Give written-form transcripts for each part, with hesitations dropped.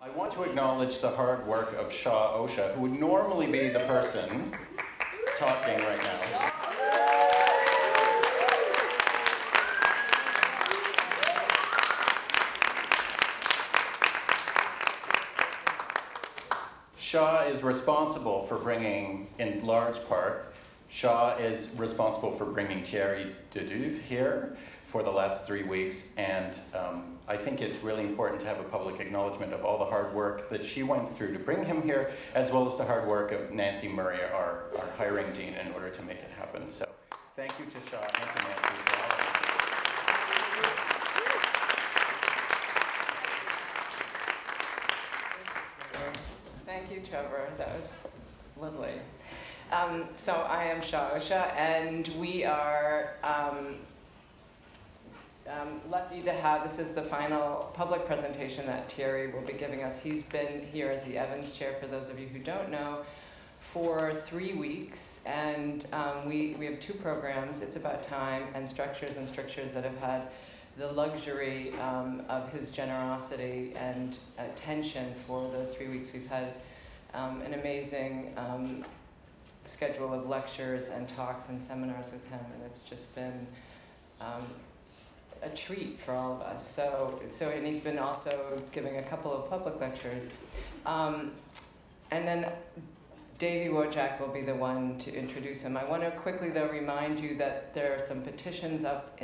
I want to acknowledge the hard work of Shah Osha, who would normally be the person talking right now. Shah is responsible for bringing, in large part, Shah is responsible for bringing Thierry de Duve here for the last 3 weeks, and I think it's really important to have a public acknowledgement of all the hard work that she went through to bring him here, as well as the hard work of Nancy Murray, our hiring dean, in order to make it happen. So thank you to Shah and to Nancy for all of it. Thank you, Trevor. That was lovely. So I am Shah Osha, and we are lucky to have, this is the final public presentation that Thierry will be giving us. He's been here as the Evans Chair, for those of you who don't know, for 3 weeks, and we have 2 programs, It's About Time and Structures that have had the luxury of his generosity and attention for those 3 weeks. We've had an amazing schedule of lectures and talks and seminars with him, and it's just been a treat for all of us. So and he's been also giving a couple of public lectures. And then Davey Wojak will be the one to introduce him. I want to quickly, though, remind you that there are some petitions up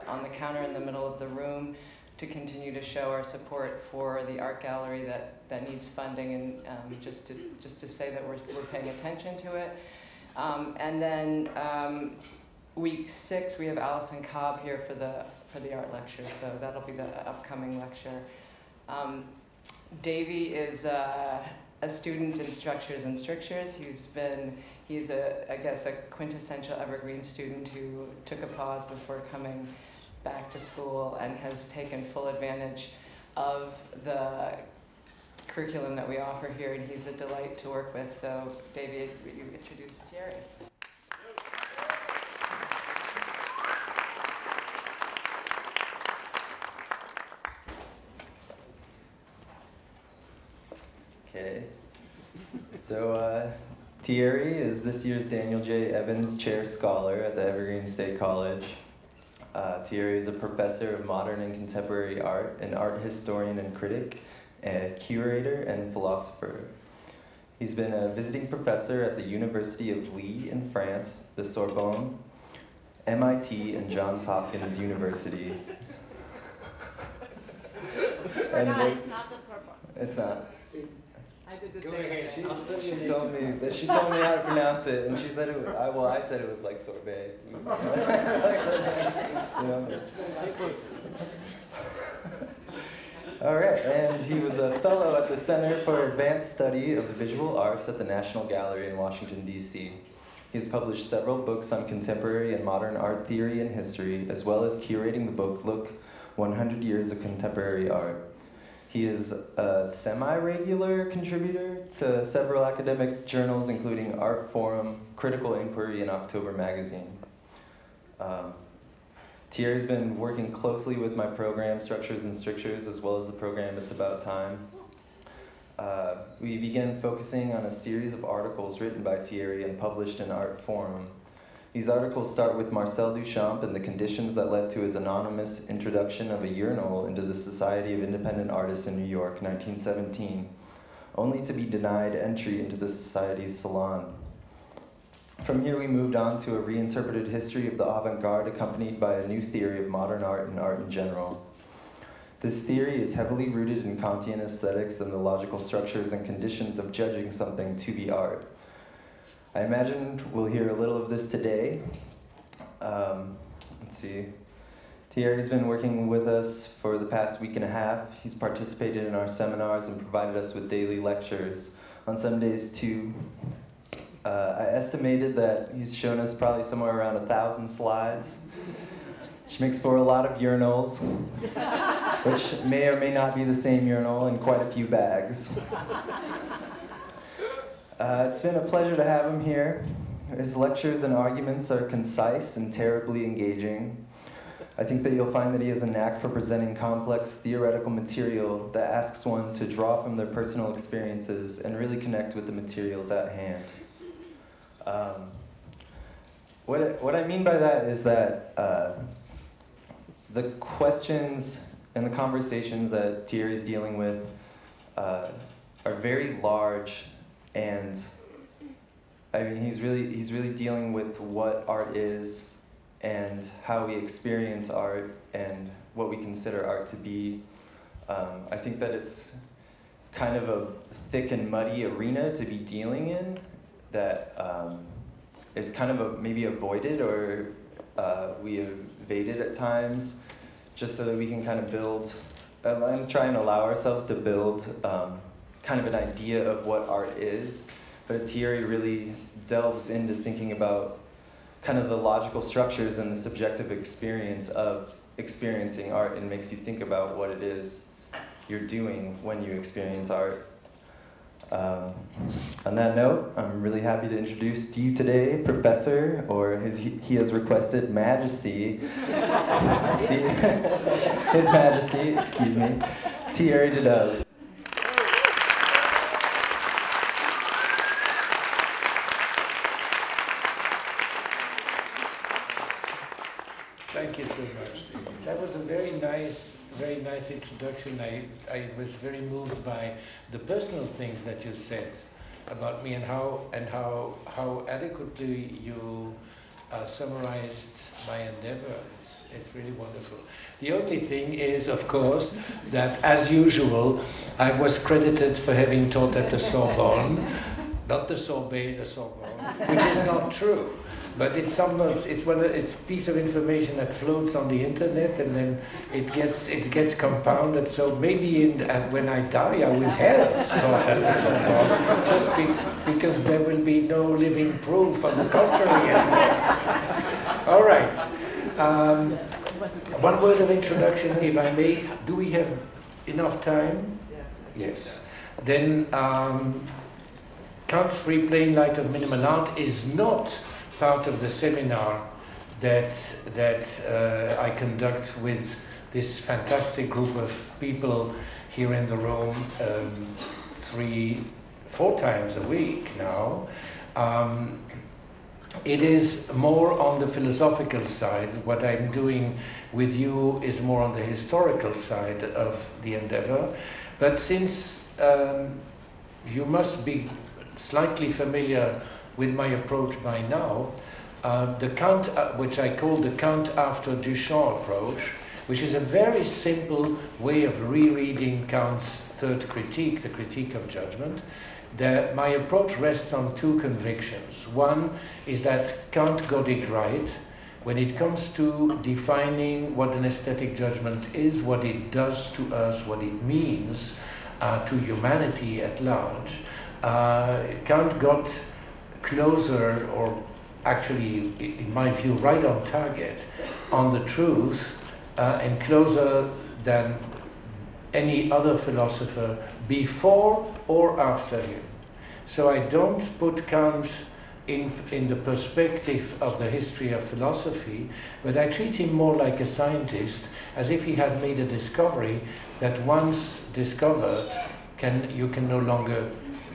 on the counter in the middle of the room to continue to show our support for the art gallery that needs funding, and just to say that we're paying attention to it. And then week 6, we have Alison Cobb here for the art lecture, so that'll be the upcoming lecture. Davey is a student in Structures and Strictures. He's I guess a quintessential Evergreen student who took a pause before coming back to school and has taken full advantage of the curriculum that we offer here, and he's a delight to work with. So Davey, you introduce Thierry. Okay, so Thierry is this year's Daniel J. Evans Chair Scholar at the Evergreen State College. Thierry is a professor of modern and contemporary art, an art historian and critic, a curator and philosopher. He's been a visiting professor at the University of Lille in France, the Sorbonne, MIT, and Johns Hopkins University. It's not the Sorbonne. It's not. I did the same thing. She told me how to pronounce it, and she said it was, I said it was like sorbet. You know? All right, and he was a fellow at the Center for Advanced Study of the Visual Arts at the National Gallery in Washington, D.C. He's published several books on contemporary and modern art theory and history, as well as curating the book, Look, 100 Years of Contemporary Art. He is a semi-regular contributor to several academic journals, including Art Forum, Critical Inquiry, and October Magazine. Thierry's been working closely with my program, Structures and Strictures, as well as the program It's About Time. We began focusing on a series of articles written by Thierry and published in Art Forum. These articles start with Marcel Duchamp and the conditions that led to his anonymous introduction of a urinal into the Society of Independent Artists in New York, 1917, only to be denied entry into the Society's salon. From here we moved on to a reinterpreted history of the avant-garde accompanied by a new theory of modern art and art in general. This theory is heavily rooted in Kantian aesthetics and the logical structures and conditions of judging something to be art. I imagine we'll hear a little of this today. Let's see. Thierry's been working with us for the past week and a half. He's participated in our seminars and provided us with daily lectures. On some days too. I estimated that he's shown us probably somewhere around 1,000 slides, which makes for a lot of urinals, which may or may not be the same urinal, and quite a few bags. It's been a pleasure to have him here. His lectures and arguments are concise and terribly engaging. I think that you'll find that he has a knack for presenting complex theoretical material that asks one to draw from their personal experiences and really connect with the materials at hand. What I mean by that is that the questions and the conversations that Thierry is dealing with are very large, and I mean he's really dealing with what art is and how we experience art and what we consider art to be. I think that it's kind of a thick and muddy arena to be dealing in that is kind of maybe avoided or we evaded at times, just so that we can kind of build and try and allow ourselves to build kind of an idea of what art is. But Thierry really delves into thinking about kind of the logical structures and the subjective experience of experiencing art, and makes you think about what it is you're doing when you experience art. On that note, I'm really happy to introduce to you today Professor, or he has requested Majesty, His Majesty, excuse me, Thierry de Duve. Thank you so much. That was a very nice introduction. I was very moved by the personal things that you said about me and how adequately you summarized my endeavor. It's really wonderful. The only thing is, of course, that as usual, I was credited for having taught at the Sorbonne, not the Sorbet, the Sorbonne, which is not true. But it's a piece of information that floats on the internet, and then it gets compounded. So maybe when I die, I will have taught at the Sorbonne, just because there will be no living proof of the contrary anymore. All right. One word of introduction, if I may. Do we have enough time? Yes. Then Kant's Free Plain Light of Minimal Art is not part of the seminar that I conduct with this fantastic group of people here in the room 3-4 times a week now. It is more on the philosophical side. What I'm doing with you is more on the historical side of the endeavor. But since you must be slightly familiar with my approach by now, the Kant, which I call the Kant after Duchamp approach, which is a very simple way of rereading Kant's third critique, the critique of judgment. My approach rests on two convictions. One is that Kant got it right when it comes to defining what an aesthetic judgment is, what it does to us, what it means to humanity at large. Kant got closer, or actually, in my view, right on target on the truth, and closer than any other philosopher before or after him. So I don't put Kant in the perspective of the history of philosophy, but I treat him more like a scientist, as if he had made a discovery that once discovered, you can no longer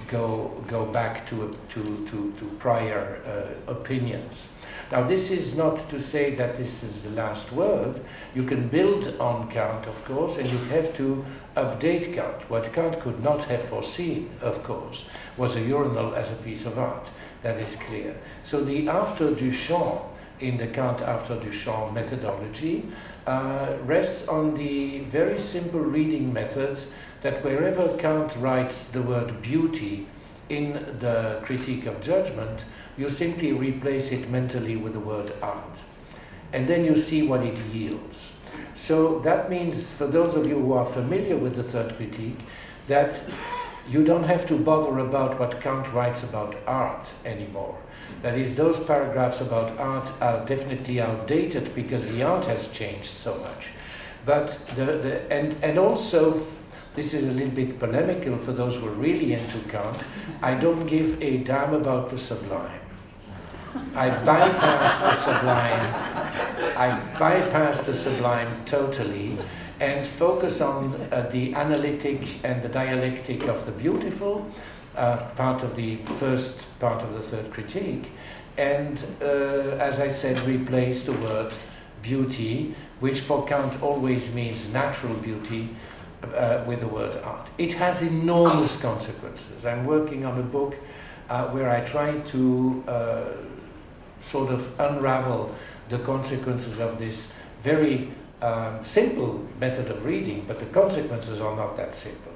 go back to prior opinions. Now, this is not to say that this is the last word. You can build on Kant, of course, and you have to update Kant. What Kant could not have foreseen, of course, was a urinal as a piece of art. That is clear. So the after Duchamp, in the Kant after Duchamp methodology, rests on the very simple reading method that wherever Kant writes the word beauty in the critique of judgment, you simply replace it mentally with the word art. And then you see what it yields. So that means, for those of you who are familiar with the third critique, that you don't have to bother about what Kant writes about art anymore. That is, those paragraphs about art are definitely outdated because the art has changed so much. But and also, this is a little bit polemical for those who are really into Kant, I don't give a damn about the sublime. I bypass the sublime. I bypass the sublime totally and focus on the analytic and the dialectic of the beautiful, part of the first part of the third critique, and as I said, replace the word beauty, which for Kant always means natural beauty, with the word art. It has enormous consequences. I'm working on a book where I try to sort of unravel the consequences of this very simple method of reading, but the consequences are not that simple.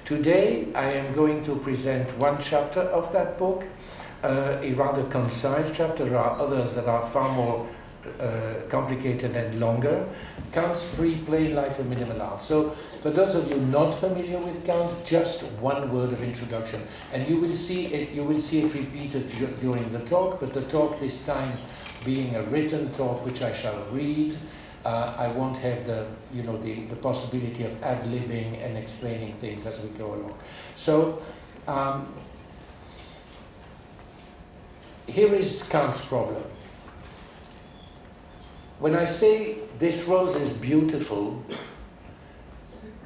Today I am going to present one chapter of that book, a rather concise chapter. There are others that are far more complicated and longer. Kant's free play, light and minimal art. So for those of you not familiar with Kant, just one word of introduction, and you will see it repeated during the talk, but the talk this time being a written talk which I shall read. I won't have the possibility of ad-libbing and explaining things as we go along. So here is Kant's problem. When I say this rose is beautiful,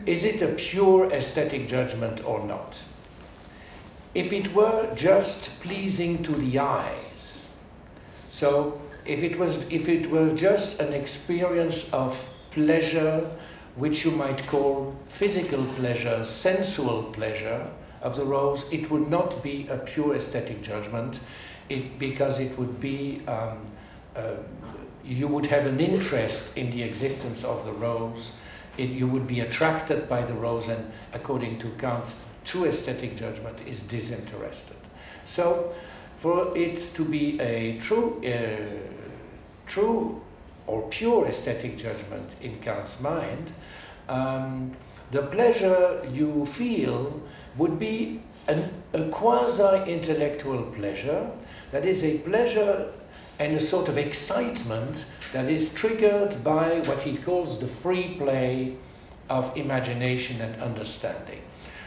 is it a pure aesthetic judgment or not? If it were just pleasing to the eyes, so if it were just an experience of pleasure, which you might call physical pleasure, sensual pleasure of the rose, it would not be a pure aesthetic judgment, because it would be you would have an interest in the existence of the rose. You would be attracted by the rose, and according to Kant, true aesthetic judgment is disinterested. So, for it to be a true or pure aesthetic judgment in Kant's mind, the pleasure you feel would be a quasi-intellectual pleasure, that is a pleasure and a sort of excitement that is triggered by what he calls the free play of imagination and understanding.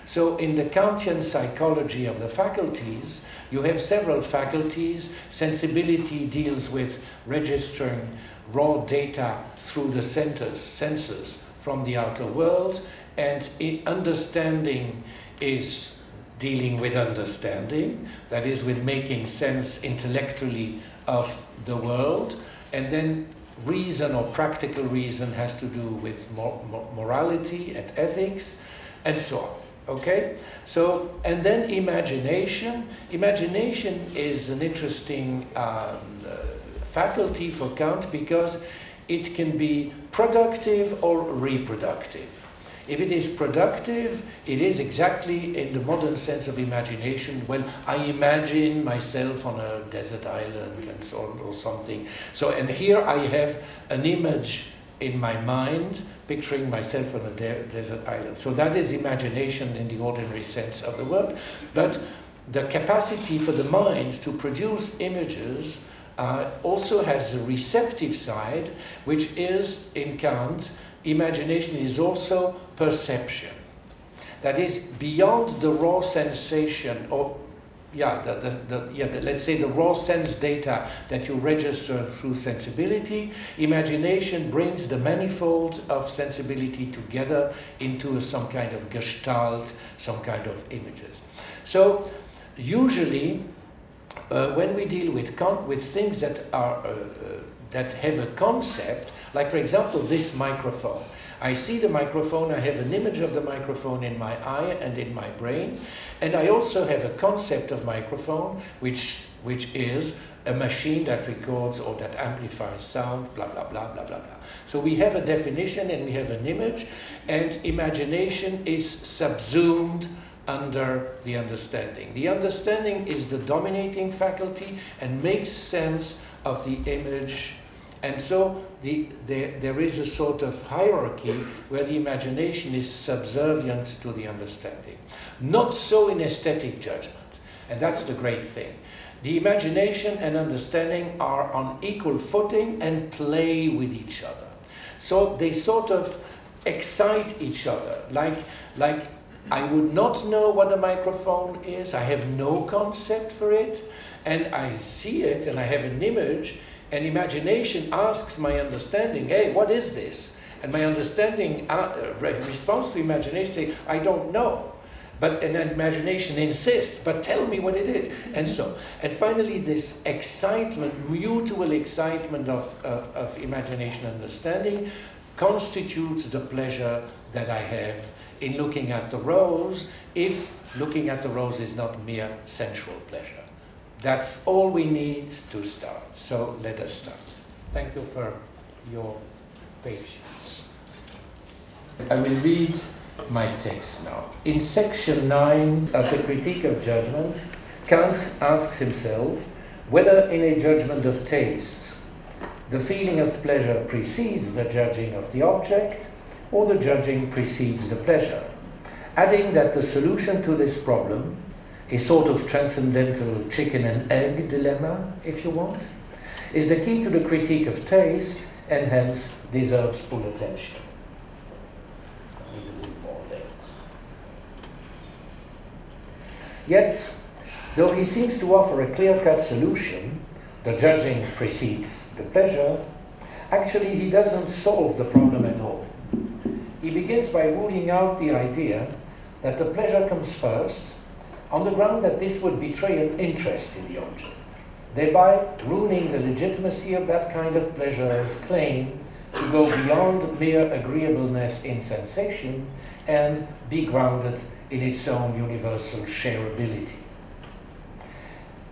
So in the Kantian psychology of the faculties, you have several faculties. Sensibility deals with registering raw data through the senses from the outer world, and understanding is dealing with understanding, that is with making sense intellectually of the world, and then reason or practical reason has to do with morality and ethics, and so on. Okay? So, and then imagination. Imagination is an interesting faculty for Kant because it can be productive or reproductive. If it is productive, it is exactly in the modern sense of imagination. Well, I imagine myself on a desert island and so on, or something. So, and here I have an image in my mind, picturing myself on a desert island. So that is imagination in the ordinary sense of the word. But the capacity for the mind to produce images also has a receptive side, which is, in Kant, imagination is also perception. That is, beyond the raw sensation, or let's say the raw sense data that you register through sensibility, imagination brings the manifold of sensibility together into some kind of gestalt, some kind of images. So, usually, when we deal with things that are that have a concept, like for example this microphone. I see the microphone, I have an image of the microphone in my eye and in my brain, and I also have a concept of microphone, which is a machine that records or that amplifies sound, blah, blah, blah, blah, blah, blah. So we have a definition and we have an image, and imagination is subsumed under the understanding. The understanding is the dominating faculty and makes sense of the image. And so there is a sort of hierarchy where the imagination is subservient to the understanding. Not so in aesthetic judgment, and that's the great thing. The imagination and understanding are on equal footing and play with each other. So they sort of excite each other, like I would not know what a microphone is, I have no concept for it, and I see it and I have an image, and imagination asks my understanding, hey, what is this? And my understanding responds to imagination, say, I don't know. But an imagination insists, but tell me what it is. And so, and finally this excitement, mutual excitement of imagination and understanding constitutes the pleasure that I have in looking at the rose, if looking at the rose is not mere sensual pleasure. That's all we need to start. So let us start. Thank you for your patience. I will read my text now. In section 9 of the Critique of Judgment, Kant asks himself whether in a judgment of tastes the feeling of pleasure precedes the judging of the object, or the judging precedes the pleasure, adding that the solution to this problem, a sort of transcendental chicken and egg dilemma, if you want, is the key to the critique of taste, and hence deserves full attention. Yet, though he seems to offer a clear-cut solution, the judging precedes the pleasure, actually he doesn't solve the problem at all. He begins by ruling out the idea that the pleasure comes first, on the ground that this would betray an interest in the object, thereby ruining the legitimacy of that kind of pleasure's claim to go beyond mere agreeableness in sensation and be grounded in its own universal shareability.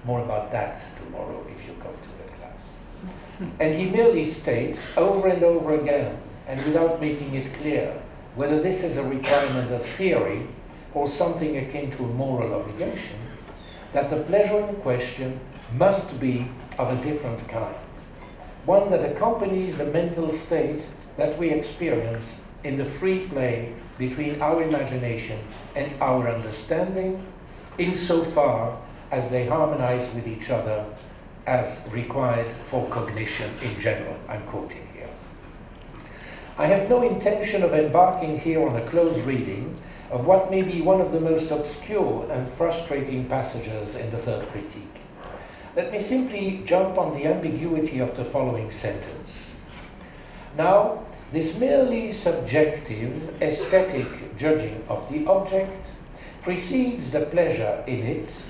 More about that tomorrow if you come to the class. And he merely states over and over again, and without making it clear, whether this is a requirement of theory or something akin to a moral obligation, that the pleasure in question must be of a different kind, one that accompanies the mental state that we experience in the free play between our imagination and our understanding, insofar as they harmonize with each other as required for cognition in general. I'm quoting here. I have no intention of embarking here on a close reading of what may be one of the most obscure and frustrating passages in the third critique. Let me simply jump on the ambiguity of the following sentence. Now, this merely subjective, aesthetic judging of the object precedes the pleasure in it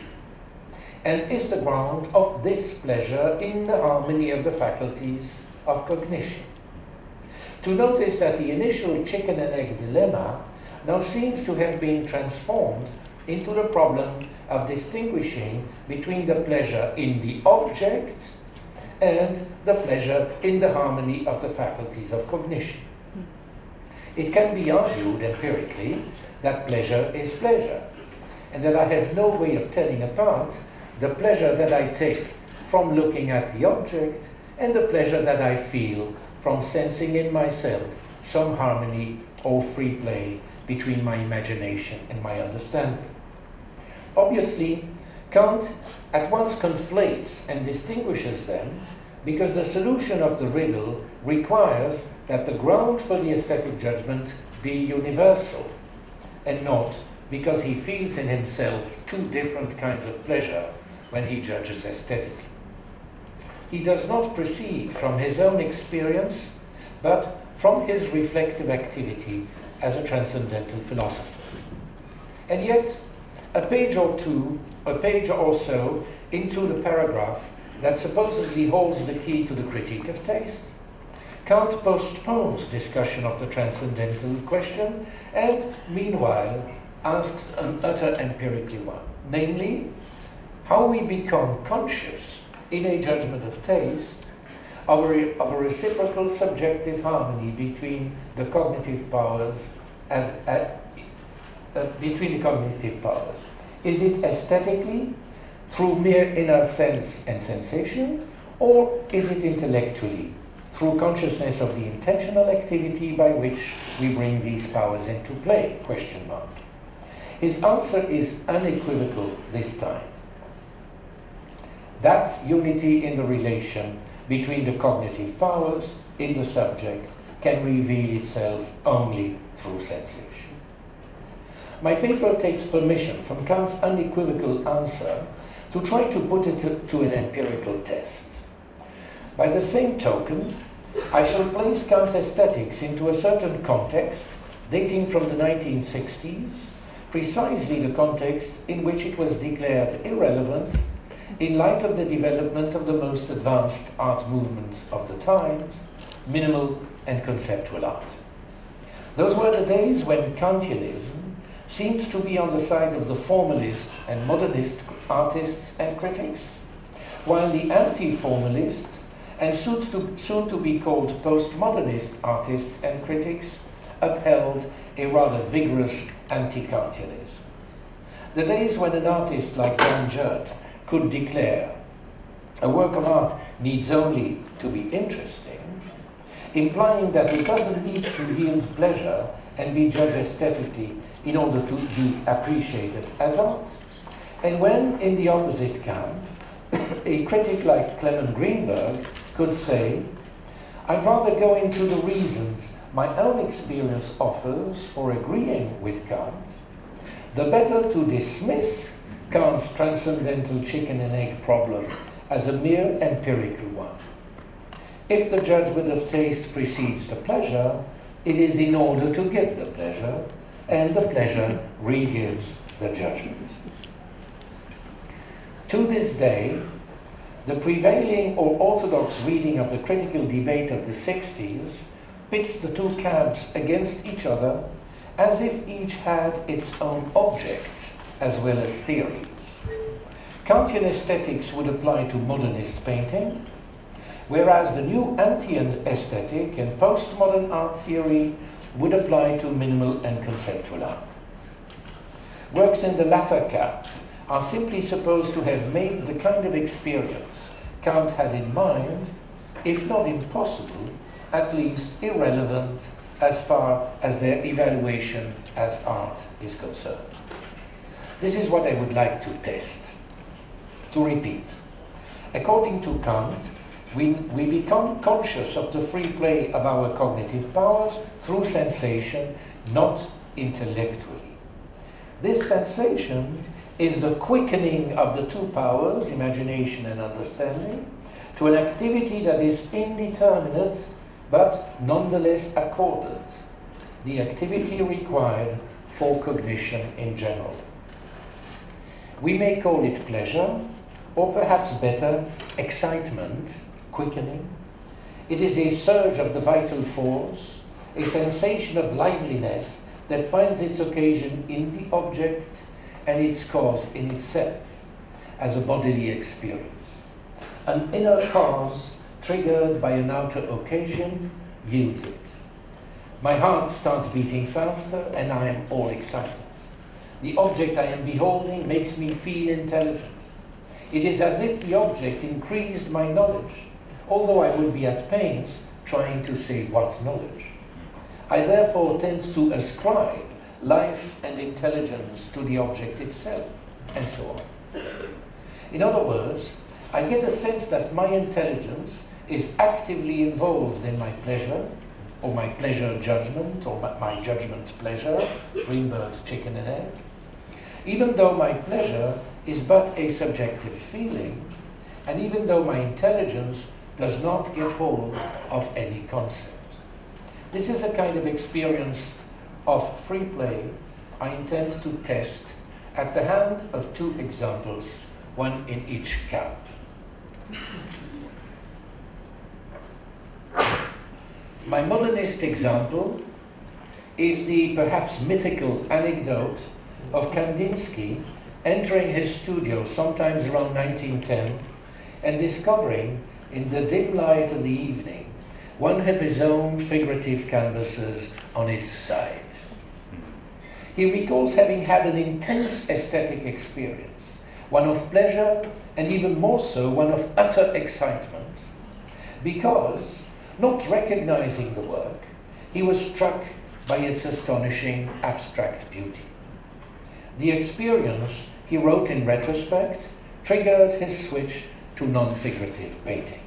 and is the ground of this pleasure in the harmony of the faculties of cognition. To notice that the initial chicken and egg dilemma now seems to have been transformed into the problem of distinguishing between the pleasure in the object and the pleasure in the harmony of the faculties of cognition. It can be argued empirically that pleasure is pleasure, and that I have no way of telling apart the pleasure that I take from looking at the object and the pleasure that I feel from sensing in myself some harmony or free play between my imagination and my understanding. Obviously, Kant at once conflates and distinguishes them because the solution of the riddle requires that the ground for the aesthetic judgment be universal, and not because he feels in himself two different kinds of pleasure when he judges aesthetically. He does not proceed from his own experience, but from his reflective activity as a transcendental philosopher. And yet, a page or so into the paragraph that supposedly holds the key to the critique of taste, Kant postpones discussion of the transcendental question and, meanwhile, asks an utter empirical one, namely, how we become conscious in a judgment of taste of a reciprocal subjective harmony between the cognitive powers Is it aesthetically, through mere inner sense and sensation, or is it intellectually, through consciousness of the intentional activity by which we bring these powers into play? ? His answer is unequivocal this time. That unity in the relation between the cognitive powers in the subject can reveal itself only through sensation. my paper takes permission from Kant's unequivocal answer to try to put it to an empirical test. By the same token, I shall place Kant's aesthetics into a certain context dating from the 1960s, precisely the context in which it was declared irrelevant in light of the development of the most advanced art movements of the time, minimal and conceptual art. Those were the days when Kantianism seemed to be on the side of the formalist and modernist artists and critics, while the anti-formalist and soon to be called postmodernist artists and critics upheld a rather vigorous anti-Kantianism. The days when an artist like Jan Jert could declare a work of art needs only to be interesting, implying that it doesn't need to yield pleasure and be judged aesthetically in order to be appreciated as art. And when, in the opposite camp, a critic like Clement Greenberg could say, I'd rather go into the reasons my own experience offers for agreeing with Kant, the better to dismiss Kant's transcendental chicken and egg problem as a mere empirical one. If the judgment of taste precedes the pleasure, it is in order to give the pleasure, and the pleasure re-gives the judgment. To this day, the prevailing or orthodox reading of the critical debate of the 60s pits the two camps against each other as if each had its own objects as well as theories. Kantian aesthetics would apply to modernist painting, whereas the new Antian aesthetic and postmodern art theory would apply to minimal and conceptual art. Works in the latter camp are simply supposed to have made the kind of experience Kant had in mind, if not impossible, at least irrelevant as far as their evaluation as art is concerned. This is what I would like to test. To repeat, according to Kant, we become conscious of the free play of our cognitive powers through sensation, not intellectually. This sensation is the quickening of the two powers, imagination and understanding, to an activity that is indeterminate but nonetheless accordant, the activity required for cognition in general. We may call it pleasure, or perhaps better, excitement, quickening. It is a surge of the vital force, a sensation of liveliness that finds its occasion in the object and its cause in itself, as a bodily experience. An inner cause triggered by an outer occasion yields it. My heart starts beating faster and I am all excited. The object I am beholding makes me feel intelligent. It is as if the object increased my knowledge, although I would be at pains trying to say what knowledge. I therefore tend to ascribe life and intelligence to the object itself, and so on. In other words, I get a sense that my intelligence is actively involved in my pleasure, or my pleasure judgment, or my judgment pleasure, Greenberg's chicken and egg, even though my pleasure is but a subjective feeling, and even though my intelligence does not get hold of any concept. This is the kind of experience of free play I intend to test at the hand of two examples, one in each camp. My modernist example is the perhaps mythical anecdote of Kandinsky entering his studio sometimes around 1910 and discovering in the dim light of the evening one of his own figurative canvases on his side. He recalls having had an intense aesthetic experience, one of pleasure and even more so one of utter excitement, because, not recognizing the work, he was struck by its astonishing abstract beauty. The experience, he wrote in retrospect, triggered his switch to non-figurative painting.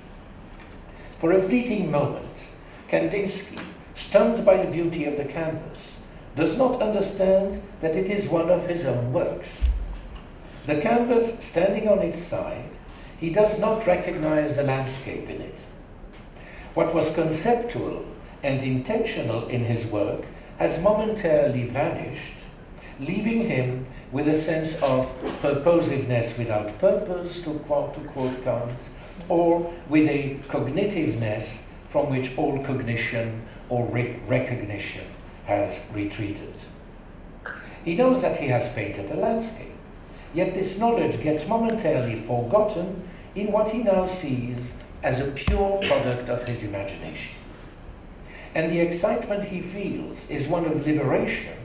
For a fleeting moment, Kandinsky, stunned by the beauty of the canvas, does not understand that it is one of his own works. The canvas standing on its side, he does not recognize the landscape in it. What was conceptual and intentional in his work has momentarily vanished, leaving him with a sense of purposiveness without purpose, to quote Kant, or with a cognitiveness from which all cognition or recognition has retreated. He knows that he has painted a landscape, yet this knowledge gets momentarily forgotten in what he now sees as a pure product of his imagination. And the excitement he feels is one of liberation,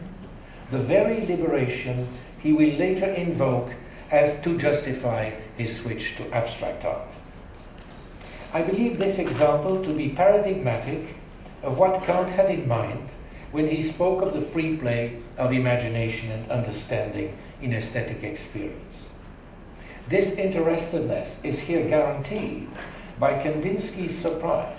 the very liberation he will later invoke as to justify his switch to abstract art. I believe this example to be paradigmatic of what Kant had in mind when he spoke of the free play of imagination and understanding in aesthetic experience. This interestedness is here guaranteed by Kandinsky's surprise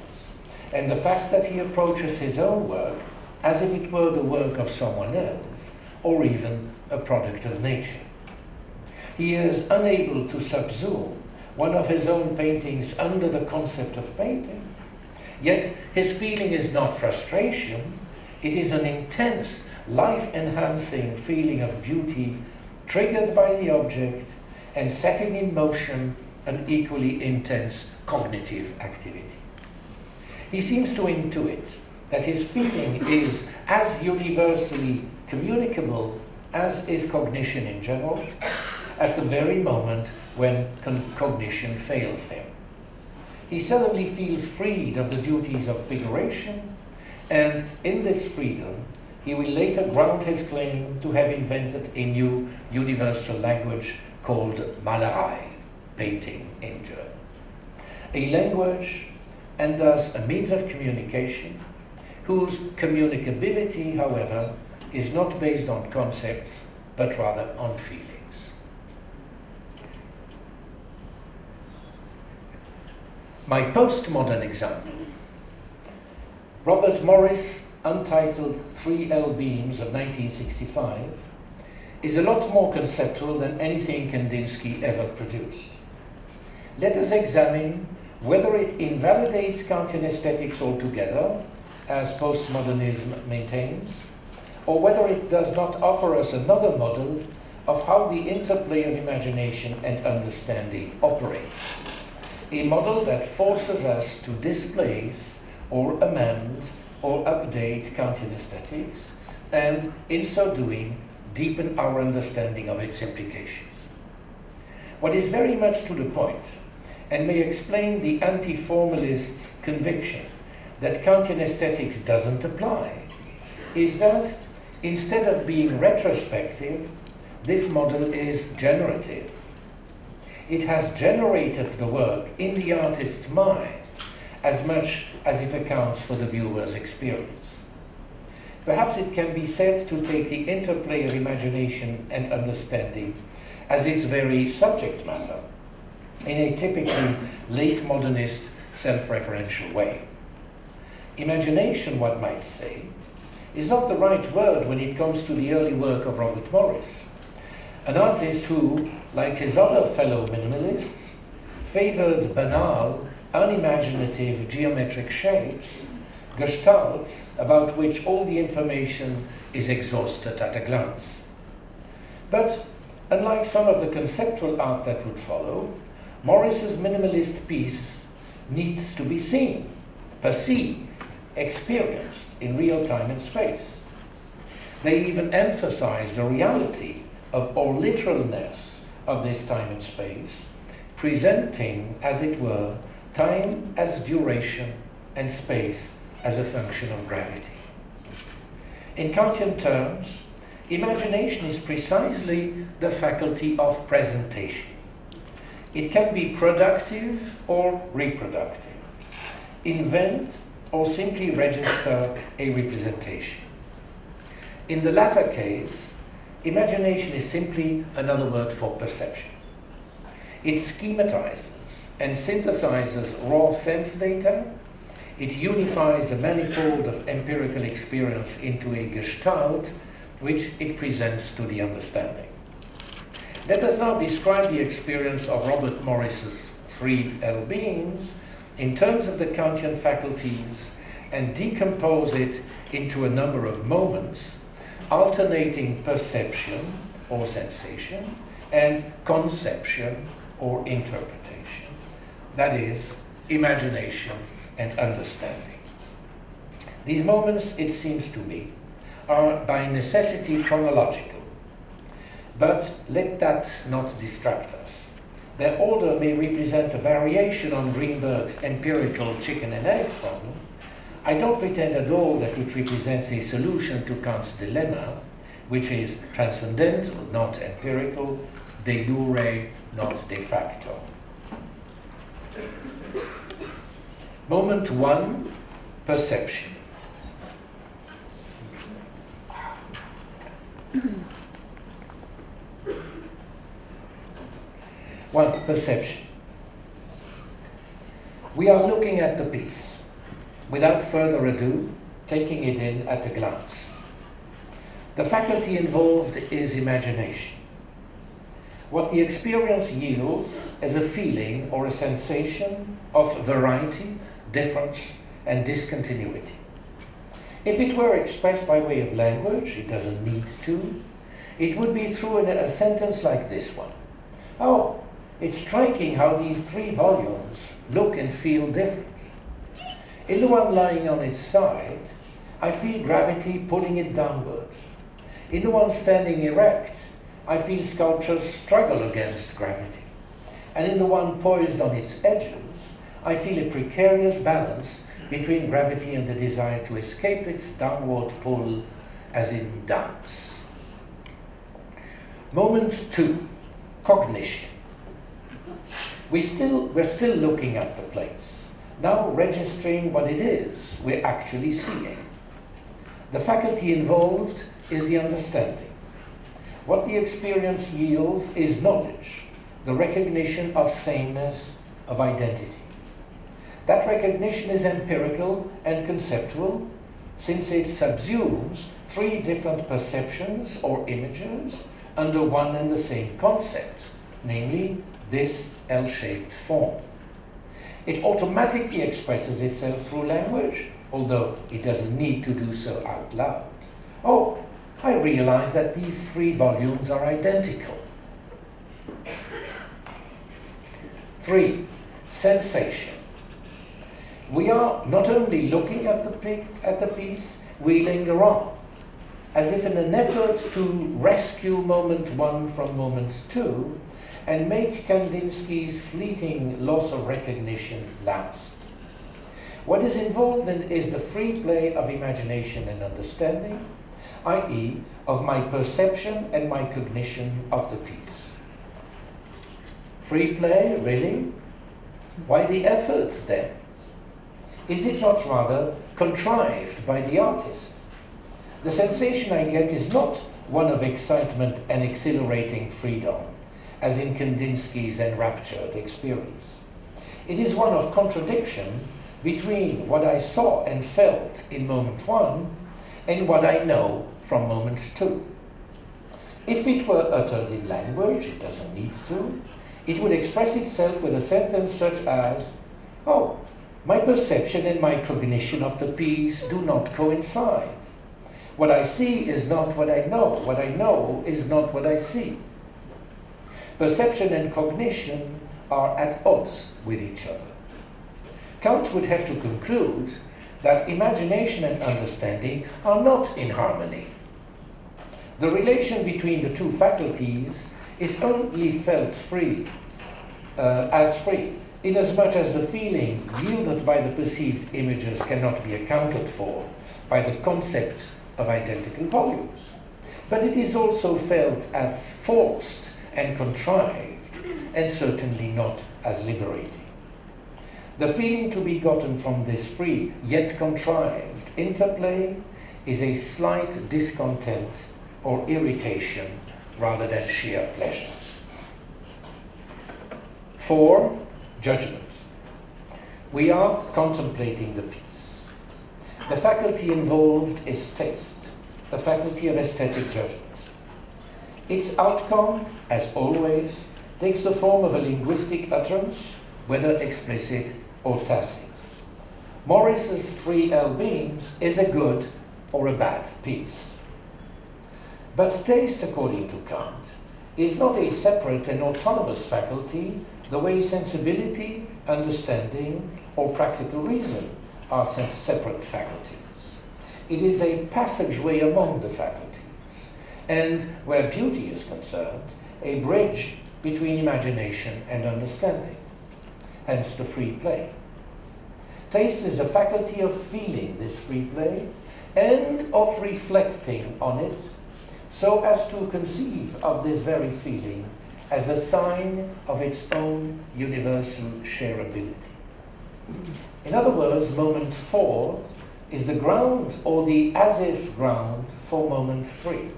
and the fact that he approaches his own work as if it were the work of someone else or even a product of nature. He is unable to subsume one of his own paintings under the concept of painting, yet his feeling is not frustration, it is an intense, life-enhancing feeling of beauty triggered by the object and setting in motion an equally intense cognitive activity. He seems to intuit that his feeling is as universally communicable as is cognition in general, at the very moment when cognition fails him. He suddenly feels freed of the duties of figuration, and in this freedom, he will later ground his claim to have invented a new universal language called Malerei, painting in German. A language, and thus a means of communication, whose communicability, however, is not based on concepts, but rather on feelings. My postmodern example. Robert Morris' Untitled 3L Beams of 1965 is a lot more conceptual than anything Kandinsky ever produced. Let us examine whether it invalidates Kantian aesthetics altogether, as postmodernism maintains, or whether it does not offer us another model of how the interplay of imagination and understanding operates. A model that forces us to displace or amend or update Kantian aesthetics, and in so doing, deepen our understanding of its implications. What is very much to the point, and may explain the anti-formalist's conviction that Kantian aesthetics doesn't apply, is that instead of being retrospective, this model is generative. It has generated the work in the artist's mind as much as it accounts for the viewer's experience. Perhaps it can be said to take the interplay of imagination and understanding as its very subject matter, in a typically late modernist self-referential way. Imagination, one might say, is not the right word when it comes to the early work of Robert Morris, an artist who, like his other fellow minimalists, favored banal, unimaginative geometric shapes, gestalts about which all the information is exhausted at a glance. But, unlike some of the conceptual art that would follow, Morris's minimalist piece needs to be seen, perceived, experienced in real time and space. They even emphasize the reality of or literalness of this time and space, presenting, as it were, time as duration and space as a function of gravity. In Kantian terms, imagination is precisely the faculty of presentation. It can be productive or reproductive, invent or simply register a representation. In the latter case, imagination is simply another word for perception. It schematizes and synthesizes raw sense data It unifies the manifold of empirical experience into a gestalt which it presents to the understanding. Let us now describe the experience of Robert Morris's three L-beings in terms of the Kantian faculties and decompose it into a number of moments, alternating perception or sensation and conception or interpretation, that is, imagination and understanding. These moments, it seems to me, are by necessity chronological, but let that not distract us. Their order may represent a variation on Greenberg's empirical chicken and egg problem. I don't pretend at all that it represents a solution to Kant's dilemma, which is transcendental, not empirical, de jure, not de facto. Moment one, perception. One, perception. We are looking at the piece. Without further ado, taking it in at a glance. The faculty involved is imagination. What the experience yields is a feeling or a sensation of variety, difference, and discontinuity. If it were expressed by way of language, it doesn't need to, it would be through a sentence like this one. Oh, it's striking how these three volumes look and feel different. In the one lying on its side, I feel gravity pulling it downwards. In the one standing erect, I feel sculpture struggle against gravity. And in the one poised on its edges, I feel a precarious balance between gravity and the desire to escape its downward pull, as in dance. Moment two, cognition. We're still looking at the place, now registering what it is we're actually seeing. The faculty involved is the understanding. What the experience yields is knowledge, the recognition of sameness, of identity. That recognition is empirical and conceptual, since it subsumes three different perceptions or images under one and the same concept, namely this L-shaped form. It automatically expresses itself through language, although it doesn't need to do so out loud. Oh, I realize that these three volumes are identical. 3. Sensation. We are not only looking at the piece, we linger on, as if in an effort to rescue moment one from moment two, and make Kandinsky's fleeting loss of recognition last. What is involved is the free play of imagination and understanding, i.e., of my perception and my cognition of the piece. Free play, really? Why the effort, then? Is it not rather contrived by the artist? The sensation I get is not one of excitement and exhilarating freedom, as in Kandinsky's enraptured experience. It is one of contradiction between what I saw and felt in moment one and what I know from moment two. If it were uttered in language, it doesn't need to, it would express itself with a sentence such as, oh, my perception and my cognition of the piece do not coincide. What I see is not what I know. What I know is not what I see. Perception and cognition are at odds with each other. Kant would have to conclude that imagination and understanding are not in harmony. The relation between the two faculties is only felt as free, inasmuch as the feeling yielded by the perceived images cannot be accounted for by the concept of identical volumes. But it is also felt as forced and contrived, and certainly not as liberating. The feeling to be gotten from this free, yet contrived interplay is a slight discontent or irritation rather than sheer pleasure. 4. Judgment. We are contemplating the piece. The faculty involved is taste, the faculty of aesthetic judgment. Its outcome, as always, takes the form of a linguistic utterance, whether explicit or tacit. Morris's 3L beams is a good or a bad piece. But taste, according to Kant, is not a separate and autonomous faculty the way sensibility, understanding, or practical reason are separate faculties. It is a passageway among the faculties, and where beauty is concerned, a bridge between imagination and understanding, hence the free play. Taste is a faculty of feeling this free play and of reflecting on it so as to conceive of this very feeling as a sign of its own universal shareability. In other words, moment 4 is the ground or the as-if ground for moment 3.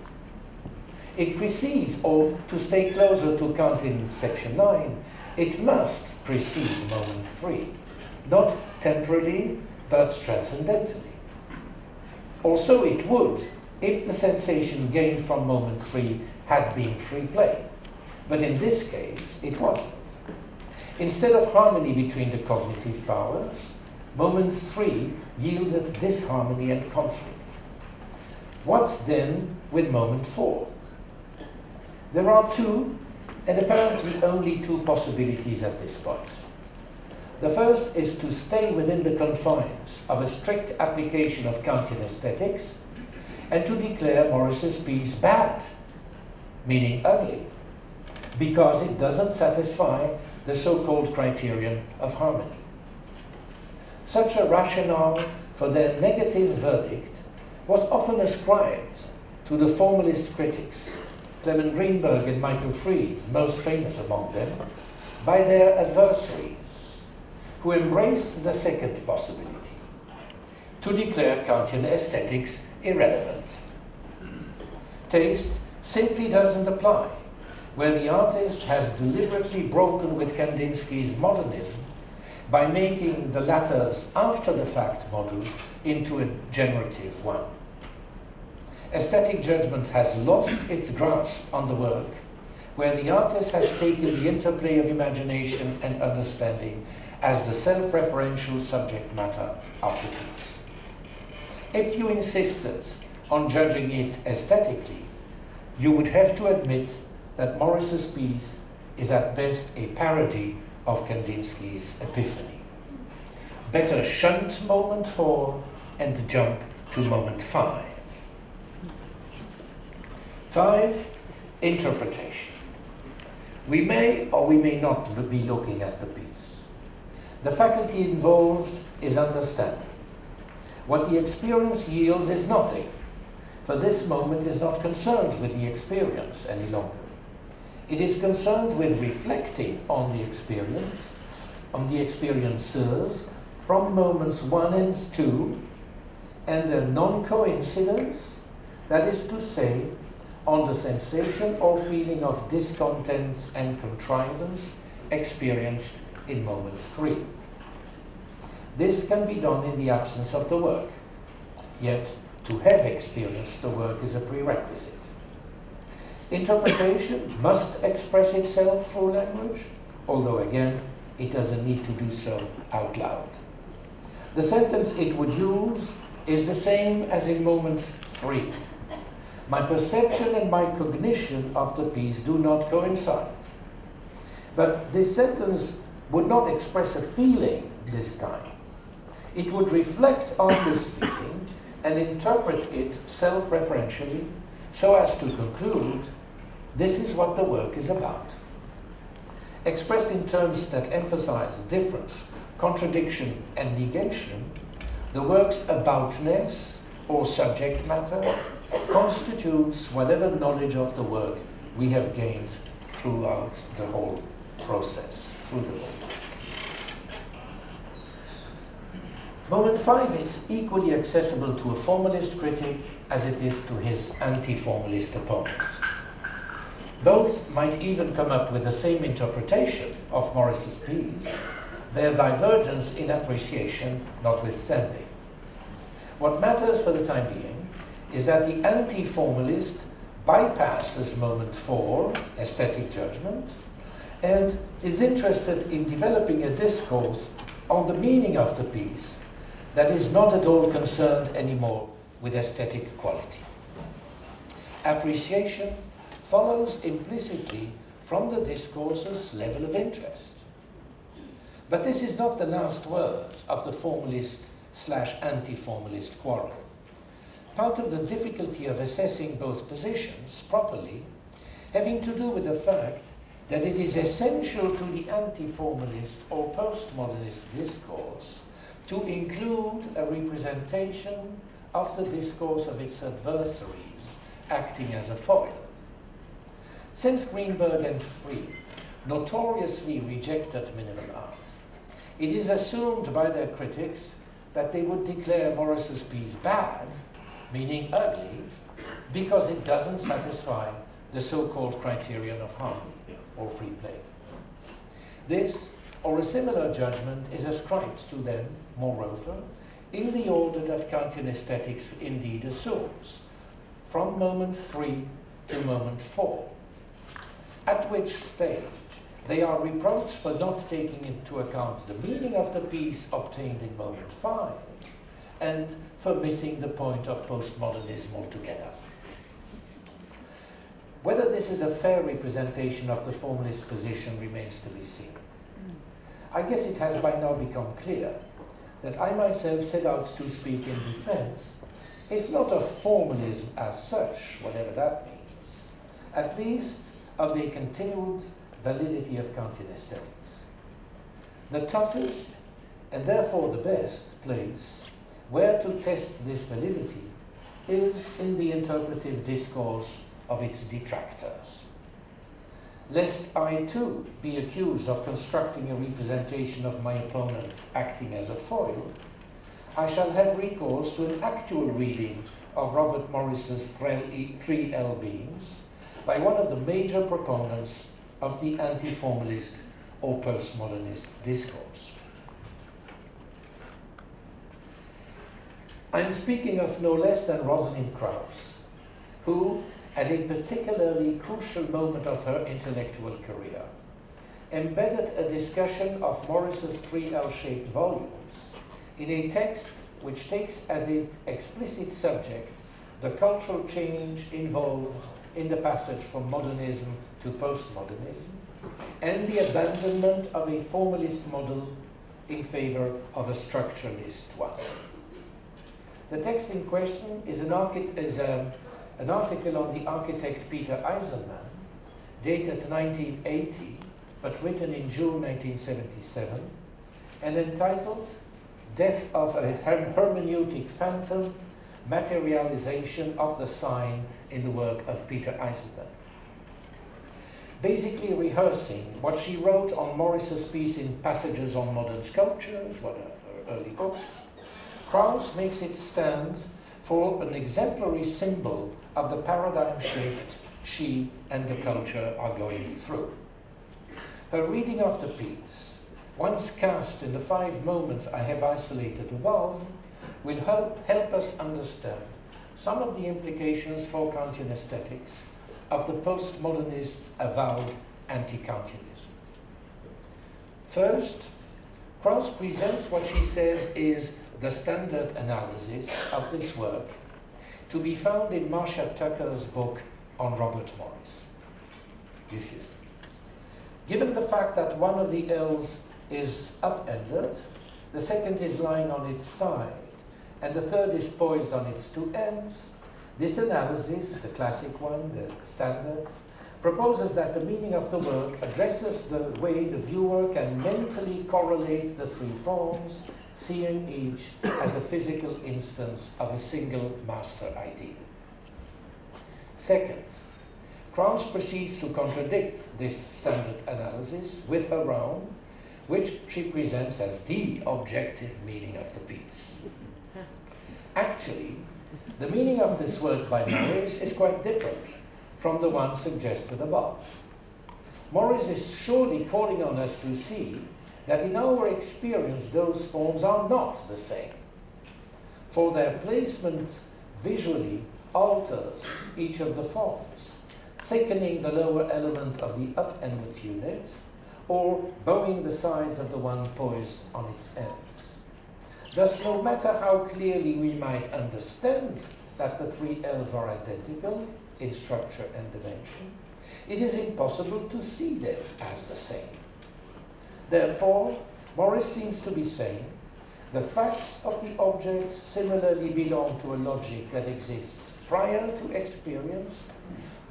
It precedes, or to stay closer to Kant in section 9, it must precede moment 3, not temporally, but transcendentally. Also it would, if the sensation gained from moment 3 had been free play. But in this case, it wasn't. Instead of harmony between the cognitive powers, moment 3 yielded disharmony and conflict. What then with moment 4? There are two, and apparently only two possibilities at this point. The first is to stay within the confines of a strict application of Kantian aesthetics and to declare Morris's piece bad, meaning ugly, because it doesn't satisfy the so-called criterion of harmony. Such a rationale for their negative verdict was often ascribed to the formalist critics, Clement, Greenberg, and Michael Fried, most famous among them, by their adversaries, who embraced the second possibility, to declare Kantian aesthetics irrelevant. Taste simply doesn't apply where the artist has deliberately broken with Kandinsky's modernism by making the latter's after-the-fact model into a generative one. Aesthetic judgment has lost its grasp on the work where the artist has taken the interplay of imagination and understanding as the self-referential subject matter of the piece. If you insisted on judging it aesthetically, you would have to admit that Morris's piece is at best a parody of Kandinsky's Epiphany. Better shunt moment 4 and jump to moment 5. 5, interpretation. We may or we may not be looking at the piece. The faculty involved is understanding. What the experience yields is nothing, for this moment is not concerned with the experience any longer. It is concerned with reflecting on the experience, on the experiencers, from moments 1 and 2, and their non-coincidence, that is to say, on the sensation or feeling of discontent and contrivance experienced in moment 3. This can be done in the absence of the work, yet to have experienced the work is a prerequisite. Interpretation must express itself through language, although again, it doesn't need to do so out loud. The sentence it would use is the same as in moment 3. My perception and my cognition of the piece do not coincide. But this sentence would not express a feeling this time. It would reflect on this feeling and interpret it self-referentially so as to conclude, this is what the work is about. Expressed in terms that emphasize difference, contradiction, and negation, the work's aboutness or subject matter constitutes whatever knowledge of the work we have gained throughout the whole process, through the whole. Moment 5 is equally accessible to a formalist critic as it is to his anti-formalist opponent. Both might even come up with the same interpretation of Morris's piece, their divergence in appreciation notwithstanding. What matters for the time being is that the anti-formalist bypasses moment 4, aesthetic judgment, and is interested in developing a discourse on the meaning of the piece that is not at all concerned anymore with aesthetic quality. Appreciation follows implicitly from the discourse's level of interest. But this is not the last word of the formalist/anti-formalist quarrel. Part of the difficulty of assessing both positions properly having to do with the fact that it is essential to the anti-formalist or postmodernist discourse to include a representation of the discourse of its adversaries acting as a foil. Since Greenberg and Fried notoriously rejected minimum art, it is assumed by their critics that they would declare Morris's piece bad, meaning ugly, because it doesn't satisfy the so-called criterion of harmony or free play. This, or a similar judgment, is ascribed to them, moreover, in the order that Kantian aesthetics indeed assumes, from moment 3 to moment 4, at which stage they are reproached for not taking into account the meaning of the piece obtained in moment 5, and for missing the point of postmodernism altogether. Whether this is a fair representation of the formalist position remains to be seen. I guess it has by now become clear that I myself set out to speak in defense, if not of formalism as such, whatever that means, at least of the continued validity of Kantian aesthetics. The toughest, and therefore the best, place where to test this validity is in the interpretive discourse of its detractors. Lest I too be accused of constructing a representation of my opponent acting as a foil, I shall have recourse to an actual reading of Robert Morris's 3L beams by one of the major proponents of the anti-formalist or postmodernist discourse. I am speaking of no less than Rosalind Krauss, who, at a particularly crucial moment of her intellectual career, embedded a discussion of Morris's 3L-shaped volumes in a text which takes as its explicit subject the cultural change involved in the passage from modernism to postmodernism, and the abandonment of a formalist model in favor of a structuralist one. The text in question is an article on the architect Peter Eisenman, dated 1980, but written in June 1977, and entitled Death of a Hermeneutic Phantom, Materialization of the Sign in the Work of Peter Eisenman. Basically rehearsing what she wrote on Morris's piece in Passages on Modern Sculptures, one of her early books, Krauss makes it stand for an exemplary symbol of the paradigm shift she and the culture are going through. Her reading of the piece, once cast in the 5 moments I have isolated above, will help us understand some of the implications for Kantian aesthetics of the postmodernists' avowed anti-Kantianism. First, Krauss presents what she says is the standard analysis of this work, to be found in Marcia Tucker's book on Robert Morris. This is, given the fact that one of the L's is upended, the second is lying on its side, and the third is poised on its 2 ends, this analysis, the classic one, the standard, proposes that the meaning of the work addresses the way the viewer can mentally correlate the 3 forms, seeing each as a physical instance of a single master ideal. Second, Krauss proceeds to contradict this standard analysis with her own, which she presents as the objective meaning of the piece. Actually, the meaning of this work by Morris is quite different from the one suggested above. Morris is surely calling on us to see that in our experience those forms are not the same. for their placement visually alters each of the forms, thickening the lower element of the up-ended unit, or bowing the sides of the one poised on its ends. Thus, no matter how clearly we might understand that the three L's are identical in structure and dimension, it is impossible to see them as the same. Therefore, Morris seems to be saying, the facts of the objects similarly belong to a logic that exists prior to experience,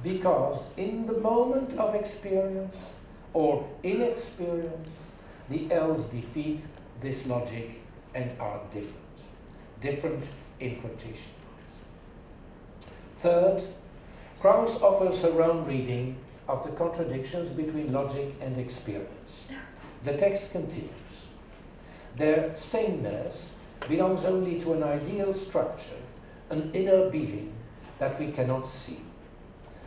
because in the moment of experience, or inexperience, the L's defeat this logic and are different. Different in quotation marks. Third, Krauss offers her own reading of the contradictions between logic and experience. The text continues. Their sameness belongs only to an ideal structure, an inner being that we cannot see.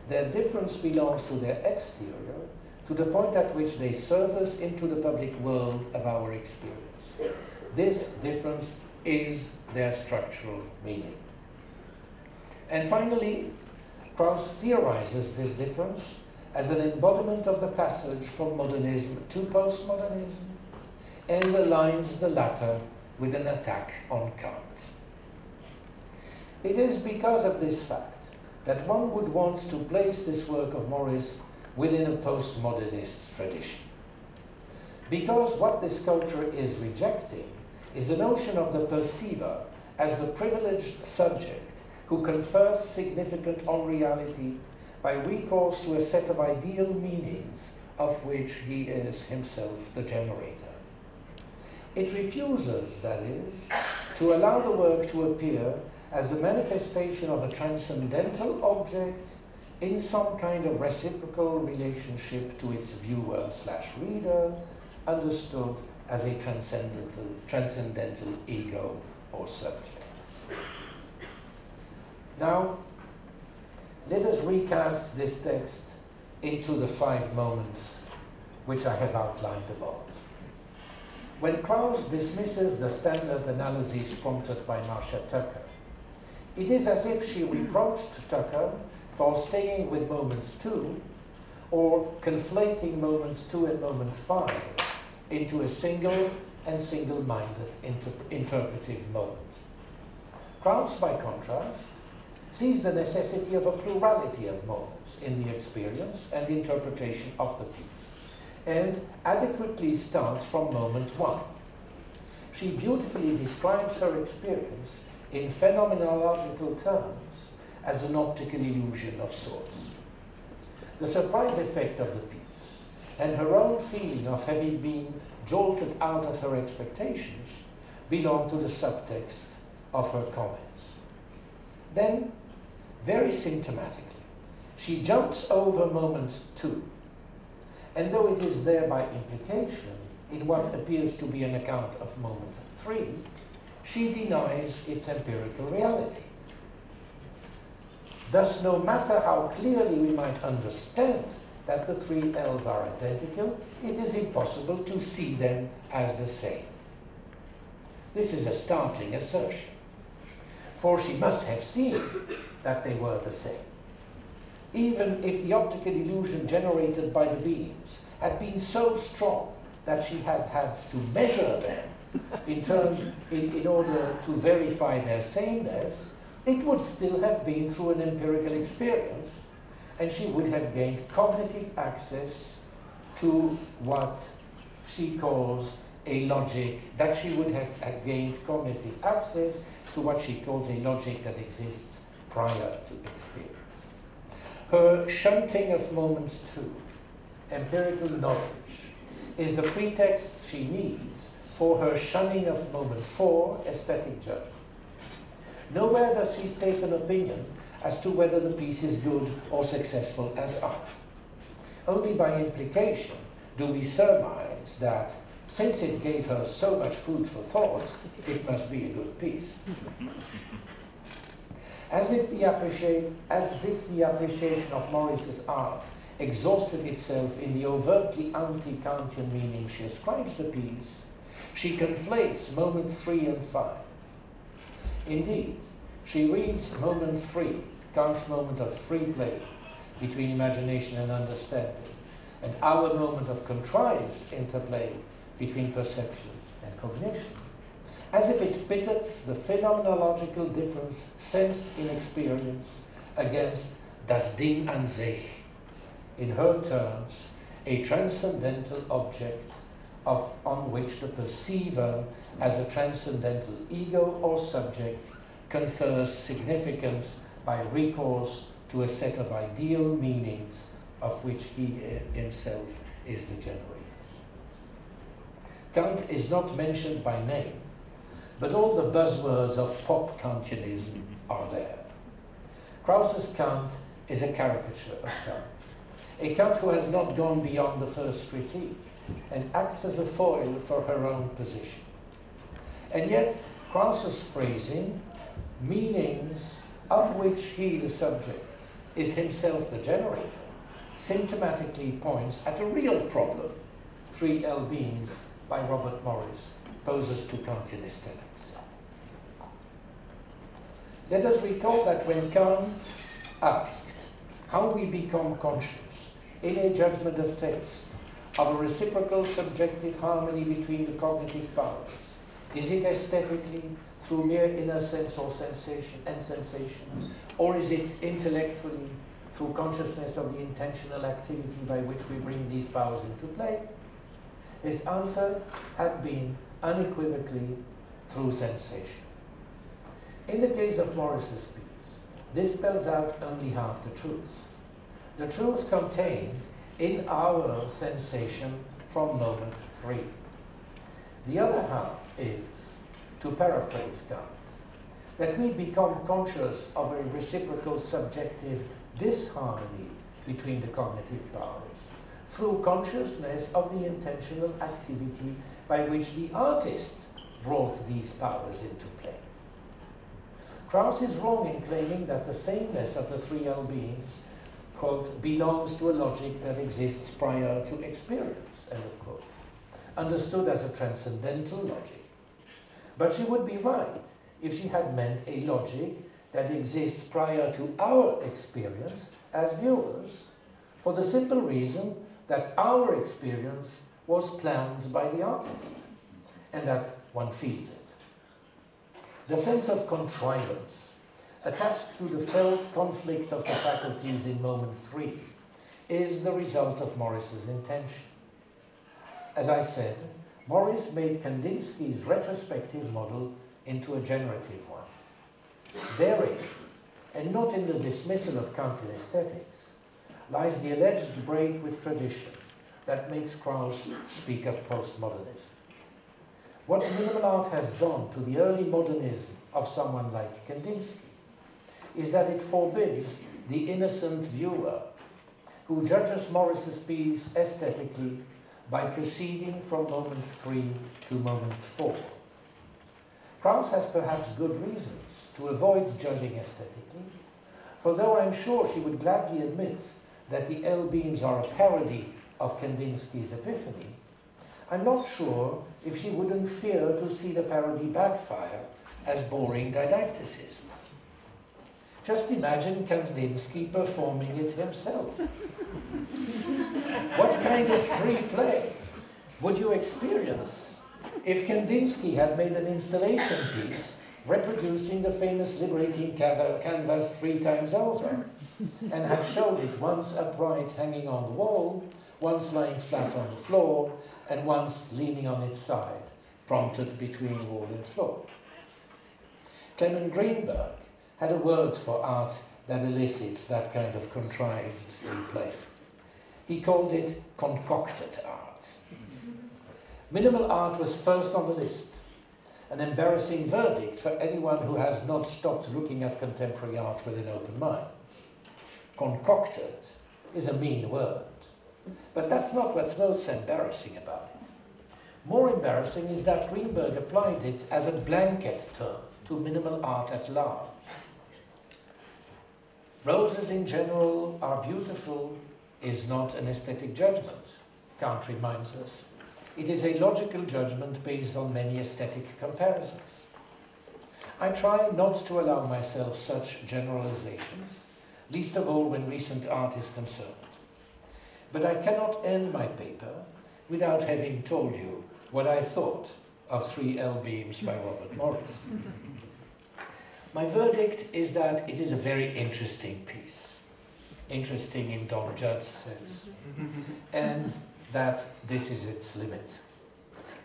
Their difference belongs to their exterior, to the point at which they surface into the public world of our experience. This difference is their structural meaning. And finally, Krauss theorizes this difference as an embodiment of the passage from modernism to postmodernism, and aligns the latter with an attack on Kant. It is because of this fact that one would want to place this work of Morris within a postmodernist tradition. Because what this culture is rejecting is the notion of the perceiver as the privileged subject who confers significance on reality by recourse to a set of ideal meanings of which he is himself the generator. It refuses, that is, to allow the work to appear as the manifestation of a transcendental object in some kind of reciprocal relationship to its viewer/reader, understood as a transcendental ego or subject. Now, let us recast this text into the 5 moments which I have outlined above. When Krauss dismisses the standard analysis prompted by Marcia Tucker, it is as if she reproached Tucker for staying with moment 2 or conflating moments 2 and moment 5 into a single and single-minded interpretive moment. Krauss, by contrast, sees the necessity of a plurality of moments in the experience and interpretation of the piece, and adequately starts from moment 1. She beautifully describes her experience in phenomenological terms as an optical illusion of sorts. The surprise effect of the piece and her own feeling of having been jolted out of her expectations belong to the subtext of her comments. Then, very symptomatically, she jumps over moment 2, and though it is there by implication in what appears to be an account of moment 3, she denies its empirical reality. Thus, no matter how clearly we might understand that the 3 L's are identical, it is impossible to see them as the same. This is a startling assertion, for she must have seen that they were the same. Even if the optical illusion generated by the beams had been so strong that she had had to measure them in order to verify their sameness, it would still have been through an empirical experience, and she would have gained cognitive access to what she calls a logic, that she would have gained cognitive access to what she calls a logic that exists prior to experience. Her shunting of moment 2, empirical knowledge, is the pretext she needs for her shunning of moment 4, aesthetic judgment. Nowhere does she state an opinion as to whether the piece is good or successful as art. Only by implication do we surmise that, since it gave her so much food for thought, it must be a good piece. As if the appreciation of Morris's art exhausted itself in the overtly anti-Kantian meaning she ascribes the piece, she conflates moment 3 and 5. Indeed, she reads moment 3, Kant's moment of free play between imagination and understanding, and our moment of contrived interplay between perception and cognition, as if it pits the phenomenological difference sensed in experience against das Ding an sich, in her terms, a transcendental object on which the perceiver, as a transcendental ego or subject, confers significance by recourse to a set of ideal meanings of which he himself is the generator. Kant is not mentioned by name, but all the buzzwords of pop Kantianism are there. Krauss's Kant is a caricature of Kant, a Kant who has not gone beyond the first critique and acts as a foil for her own position. And yet, Krauss's phrasing, meanings of which he, the subject, is himself the generator, symptomatically points at a real problem 3L beings by Robert Morris poses to Kantian aesthetics. Let us recall that when Kant asked how we become conscious in a judgment of taste of a reciprocal subjective harmony between the cognitive powers, is it aesthetically through mere inner sense or sensation, or is it intellectually through consciousness of the intentional activity by which we bring these powers into play? His answer had been unequivocally through sensation. In the case of Morris's piece, this spells out only half the truth. The truth contained in our sensation from moment 3. The other half is, to paraphrase Kant, that we become conscious of a reciprocal subjective disharmony between the cognitive powers through consciousness of the intentional activity by which the artist brought these powers into play. Krauss is wrong in claiming that the sameness of the 3L beings, quote, belongs to a logic that exists prior to experience, end of quote, understood as a transcendental logic. But she would be right if she had meant a logic that exists prior to our experience as viewers, for the simple reason that our experience was planned by the artist, and that one feels it. The sense of contrivance attached to the felt conflict of the faculties in moment 3 is the result of Morris's intention. As I said, Morris made Kandinsky's retrospective model into a generative one. Therein, and not in the dismissal of Kantian aesthetics, lies the alleged break with tradition that makes Krauss speak of postmodernism. What minimal art has done to the early modernism of someone like Kandinsky is that it forbids the innocent viewer who judges Morris's piece aesthetically by proceeding from moment 3 to moment 4. Krauss has perhaps good reasons to avoid judging aesthetically, for though I'm sure she would gladly admit that the L-beams are a parody of Kandinsky's Epiphany, I'm not sure if she wouldn't fear to see the parody backfire as boring didacticism. Just imagine Kandinsky performing it himself. What kind of free play would you experience if Kandinsky had made an installation piece reproducing the famous liberating canvas 3 times over, and had showed it once upright hanging on the wall, once lying flat on the floor, and once leaning on its side, prompted between wall and floor? Clement Greenberg had a word for art that elicits that kind of contrived free play. He called it concocted art. Minimal art was first on the list, an embarrassing verdict for anyone who has not stopped looking at contemporary art with an open mind. Concocted is a mean word, but that's not what's most embarrassing about it. More embarrassing is that Greenberg applied it as a blanket term to minimal art at large. Roses in general are beautiful is not an aesthetic judgment, Kant reminds us. It is a logical judgment based on many aesthetic comparisons. I try not to allow myself such generalizations, least of all when recent art is concerned. But I cannot end my paper without having told you what I thought of 3 L Beams by Robert Morris. My verdict is that it is a very interesting piece, interesting in Don Judd's sense, and that this is its limit.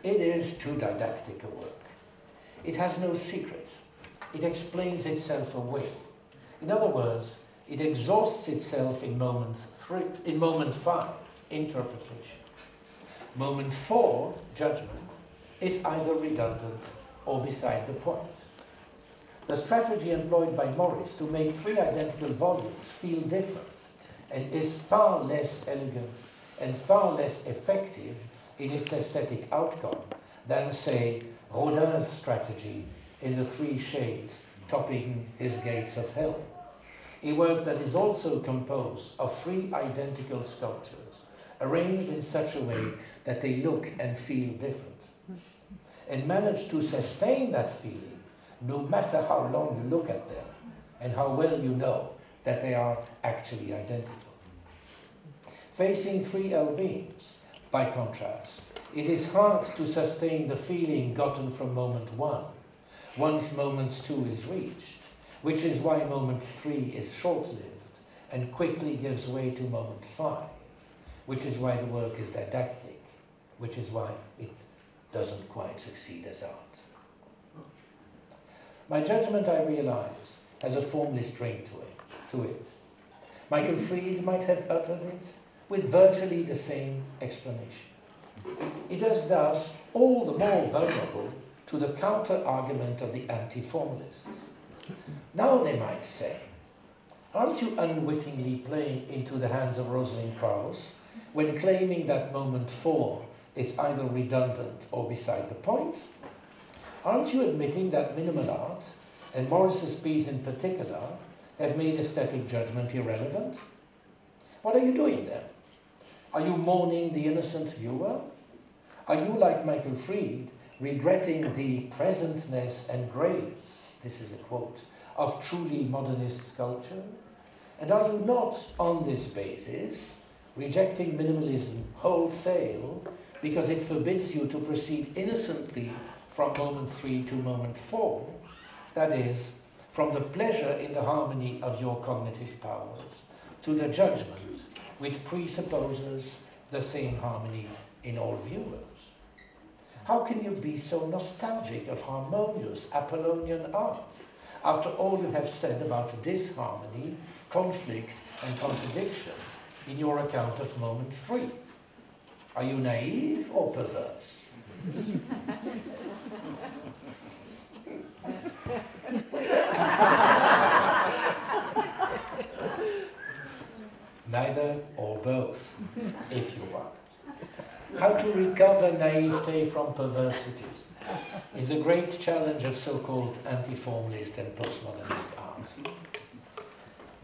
It is too didactic a work. It has no secret. It explains itself away. In other words, it exhausts itself in moment 5, interpretation. Moment 4, judgment, is either redundant or beside the point. The strategy employed by Morris to make 3 identical volumes feel different and is far less elegant and far less effective in its aesthetic outcome than, say, Rodin's strategy in the 3 shades topping his gates of hell. A work that is also composed of 3 identical sculptures, arranged in such a way that they look and feel different, and manage to sustain that feeling no matter how long you look at them and how well you know that they are actually identical. Facing 3 L beams, by contrast, it is hard to sustain the feeling gotten from moment 1, once moment 2 is reached, which is why moment 3 is short-lived and quickly gives way to moment 5, which is why the work is didactic, which is why it doesn't quite succeed as art. My judgment, I realize, has a formless ring to it. Michael Fried might have uttered it with virtually the same explanation. It is thus all the more vulnerable to the counter-argument of the anti-formalists. Now they might say, aren't you unwittingly playing into the hands of Rosalind Krauss when claiming that moment 4 is either redundant or beside the point? Aren't you admitting that minimal art, and Morris's piece in particular, have made aesthetic judgment irrelevant? What are you doing then? Are you mourning the innocent viewer? Are you, like Michael Fried, regretting the presentness and grace, this is a quote, of truly modernist sculpture? And are you not, on this basis, rejecting minimalism wholesale because it forbids you to proceed innocently from moment 3 to moment 4, that is, from the pleasure in the harmony of your cognitive powers to the judgment which presupposes the same harmony in all viewers? How can you be so nostalgic of harmonious Apollonian art after all you have said about disharmony, conflict and contradiction in your account of moment 3? Are you naive or perverse? Neither or both, if you want. How to recover naivete from perversity is a great challenge of so-called anti-formalist and postmodernist art.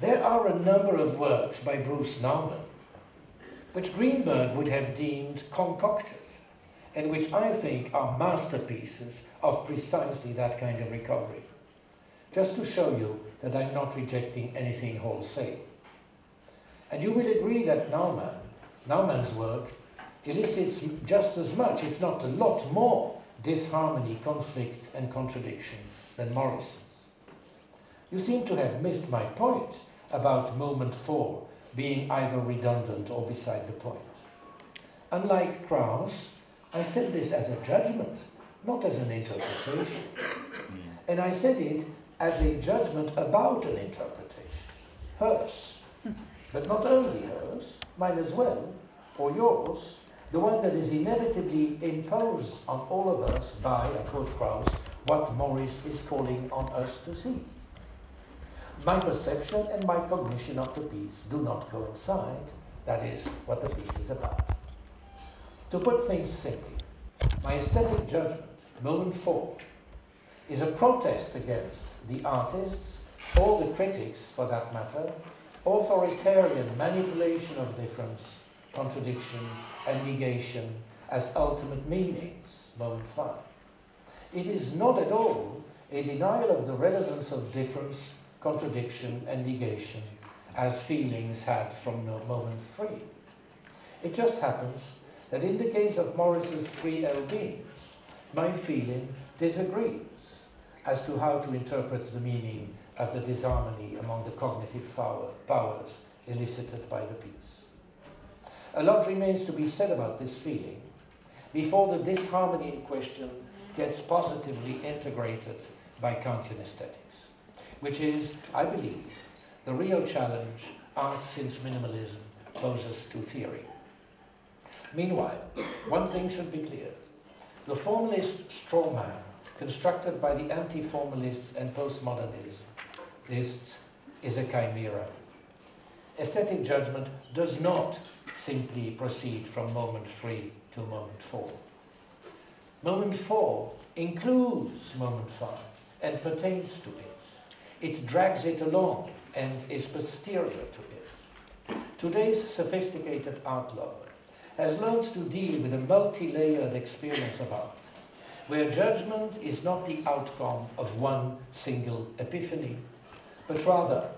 There are a number of works by Bruce Nauman which Greenberg would have deemed concocted, and which I think are masterpieces of precisely that kind of recovery. Just to show you that I'm not rejecting anything wholesale. And you will agree that Naumann's work elicits just as much, if not a lot more, disharmony, conflict and contradiction than Morrison's. You seem to have missed my point about moment 4 being either redundant or beside the point. Unlike Krauss, I said this as a judgment, not as an interpretation. And I said it as a judgment about an interpretation, hers. But not only hers, mine as well, or yours, the one that is inevitably imposed on all of us by, I quote Krauss, what Morris is calling on us to see. My perception and my cognition of the piece do not coincide. That is what the piece is about. To put things simply, my aesthetic judgment, moment 4, is a protest against the artists, or the critics for that matter, authoritarian manipulation of difference, contradiction, and negation as ultimate meanings, moment 5. It is not at all a denial of the relevance of difference, contradiction, and negation as feelings had from moment 3. It just happens that in the case of Morris's 3 L beings, my feeling disagrees as to how to interpret the meaning of the disharmony among the cognitive powers elicited by the piece. A lot remains to be said about this feeling before the disharmony in question gets positively integrated by Kantian aesthetics, which is, I believe, the real challenge art since minimalism poses to theory. Meanwhile, one thing should be clear. The formalist straw man constructed by the anti-formalists and postmodernists is a chimera. Aesthetic judgment does not simply proceed from moment 3 to moment 4. Moment 4 includes moment 5 and pertains to it. It drags it along and is posterior to it. Today's sophisticated art lover has learned to deal with a multi-layered experience of art, where judgment is not the outcome of one single epiphany, but rather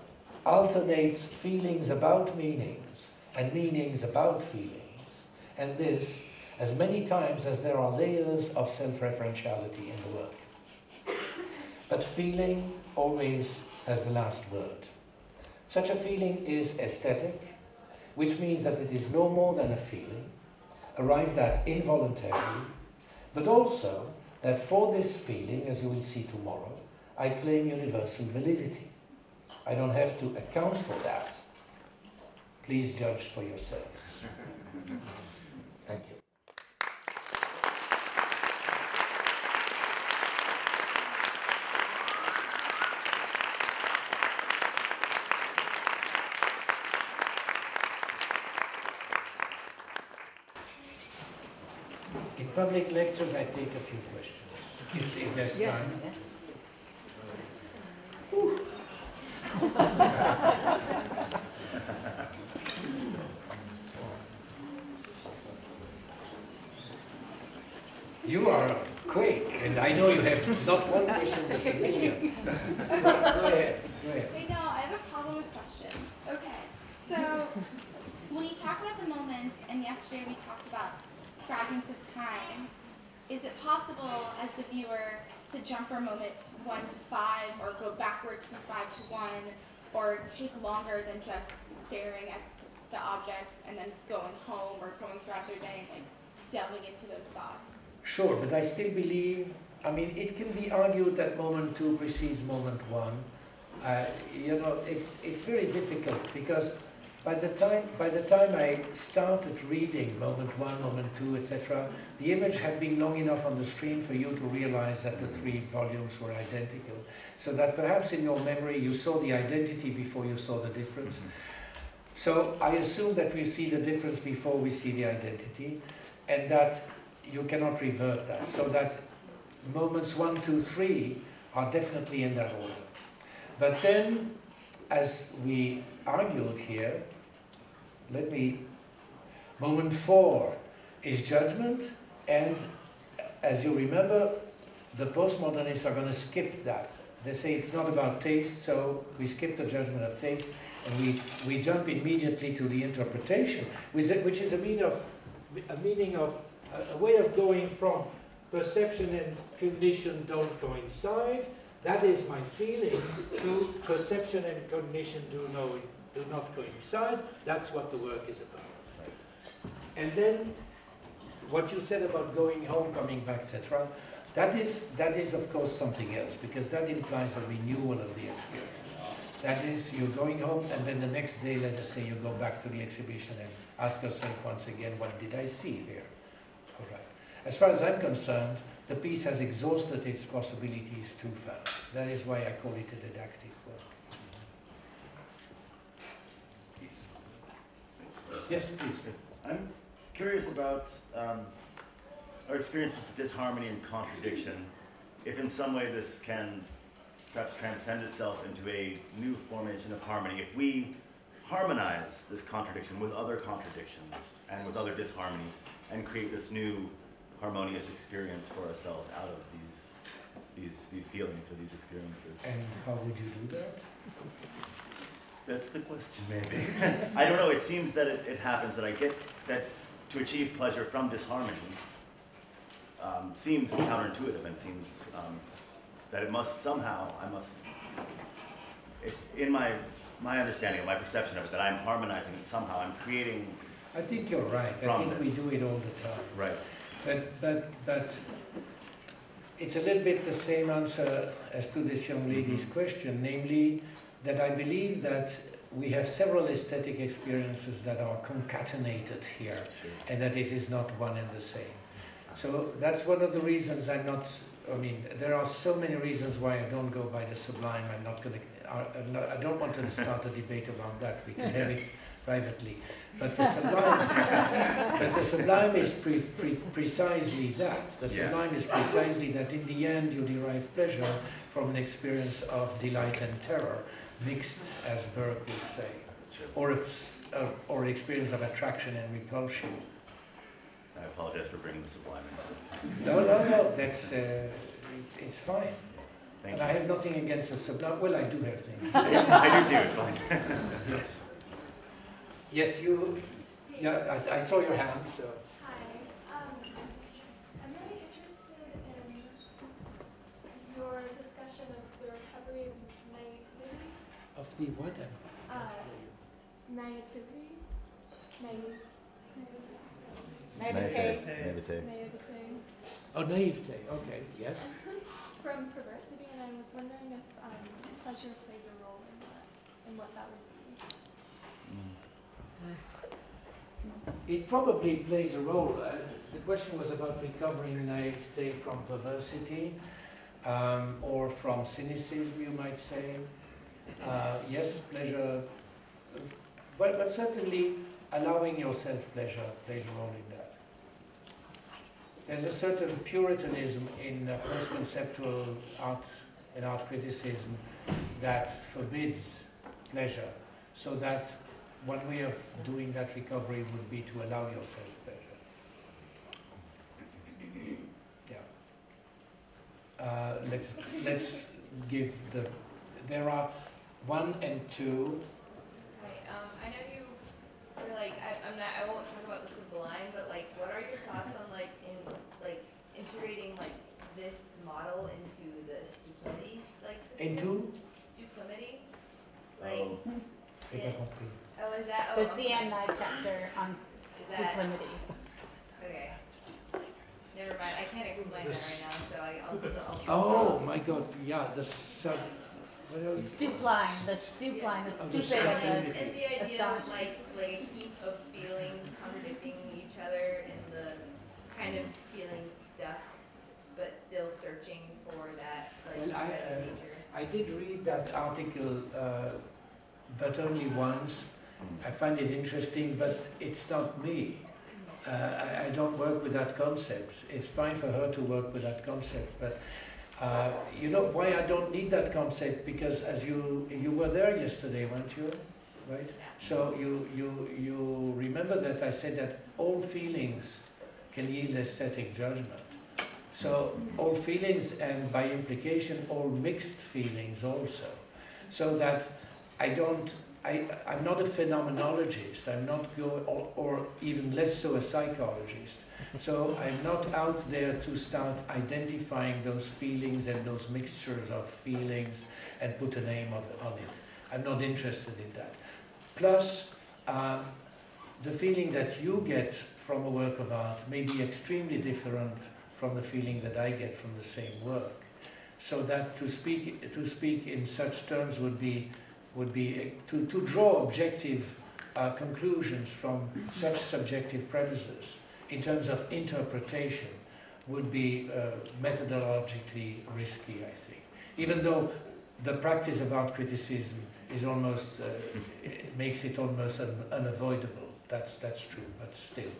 alternates feelings about meanings and meanings about feelings, and this as many times as there are layers of self-referentiality in the work. But feeling always has the last word. Such a feeling is aesthetic, which means that it is no more than a feeling, arrived at involuntarily, but also that for this feeling, as you will see tomorrow, I claim universal validity. I don't have to account for that. Please judge for yourselves. Thank you. In public lectures, I take a few questions, if there's time. You are quick, and I know you have not one question, but a million. Go ahead. I know, I have a problem with questions. Okay, so when you talk about the moments, and yesterday we talked about fragments of time, is it possible as the viewer to jump from moment 1 to 5, or go backwards from 5 to 1, or take longer than just staring at the object and then going home or going throughout their day and like delving into those thoughts? Sure, but I still believe, I mean, it can be argued that moment 2 precedes moment 1. You know, it's very difficult because by the time I started reading moment 1, moment 2, etc., the image had been long enough on the screen for you to realize that the 3 volumes were identical. So that perhaps in your memory you saw the identity before you saw the difference. So I assume that we see the difference before we see the identity, and that you cannot revert that. So that moments 1, 2, 3 are definitely in that order. But then, as we argued here, moment 4 is judgment, and as you remember, the postmodernists are going to skip that. They say it's not about taste, so we skip the judgment of taste, and we jump immediately to the interpretation, which is a way of going from perception and cognition don't coincide, that is my feeling, to perception and cognition do not coincide. That's what the work is about. And then what you said about going home, coming back, etc., that is of course something else, because that implies a renewal of the experience. That is, you're going home, and then the next day, let us say, you go back to the exhibition and ask yourself once again, what did I see here? All right. As far as I'm concerned, the piece has exhausted its possibilities too fast. That is why I call it a didactic work. Yes, please. I'm curious about our experience with disharmony and contradiction. If in some way this can perhaps transcend itself into a new formation of harmony. If we harmonize this contradiction with other contradictions and with other disharmonies and create this new harmonious experience for ourselves out of these these feelings or these experiences. And how would you do that? That's the question, maybe. I don't know. It seems that it happens that I get that to achieve pleasure from disharmony seems counterintuitive and seems that it must somehow, in my understanding, my perception of it, that I'm harmonizing it somehow. I'm creating. I think you're right. I think we do it all the time. Right. But it's a little bit the same answer as to this young lady's question, namely that I believe that we have several aesthetic experiences that are concatenated here, and that it is not one and the same. So that's one of the reasons I'm not, I mean, there are so many reasons why I don't go by the sublime. I'm not going to, I don't want to start a debate about that. We can have it privately. But the sublime is precisely that. The sublime is precisely that in the end you derive pleasure from an experience of delight and terror, mixed, as Burke would say, or experience of attraction and repulsion. I apologize for bringing the sublime in. No, that's, it's fine. Thank and you. I have nothing against the sublime. Well, I do have things. I do too, it's fine. Yes. Yes, you, yeah, I saw your hand, so. Hi, I'm really interested in your discussion of the recovery of naivety. Of the what? Naivety? Naivete. Naivety. Oh, naivete, okay, yes. From perversity, and I was wondering if pleasure plays a role in that, and what that would be. It probably plays a role. The question was about recovering naivete from perversity, or from cynicism, you might say. Yes, pleasure, but certainly allowing yourself pleasure plays a role in that. There's a certain puritanism in post-conceptual art and art criticism that forbids pleasure, so that one way of doing that recovery would be to allow yourself pleasure. Yeah. Let's give the. There are 1 and 2. I know you sort of like I won't talk about the sublime, but like, what are your thoughts on integrating this model into the stupidity system? Into stupidity, J'ai pas compris. Oh, is that? It's the Untitled Chapter on stuplimities. Okay. Never mind. I can't explain that right now, so I'll Oh my God! Yeah, the sub. Stoop line, the stoop line, the stupid. And the idea of like a heap of feelings contradicting each other, and the kind of feeling stuck, but still searching for that nature. I did read that article, but only once. I find it interesting, but it's not me. I don't work with that concept. It's fine for her to work with that concept, but you know why I don't need that concept? Because as you were there yesterday, weren't you? Right? So you remember that I said that all feelings can yield aesthetic judgment. So all feelings, and by implication all mixed feelings also. So that I'm not a phenomenologist, I'm not or even less so a psychologist. So I'm not out there to start identifying those feelings and those mixtures of feelings and put a name on it. I'm not interested in that. Plus, the feeling that you get from a work of art may be extremely different from the feeling that I get from the same work. So that to speak in such terms would be to draw objective conclusions from such subjective premises in terms of interpretation would be methodologically risky, I think. Even though the practice of art criticism is almost makes it almost unavoidable. That's true, but still.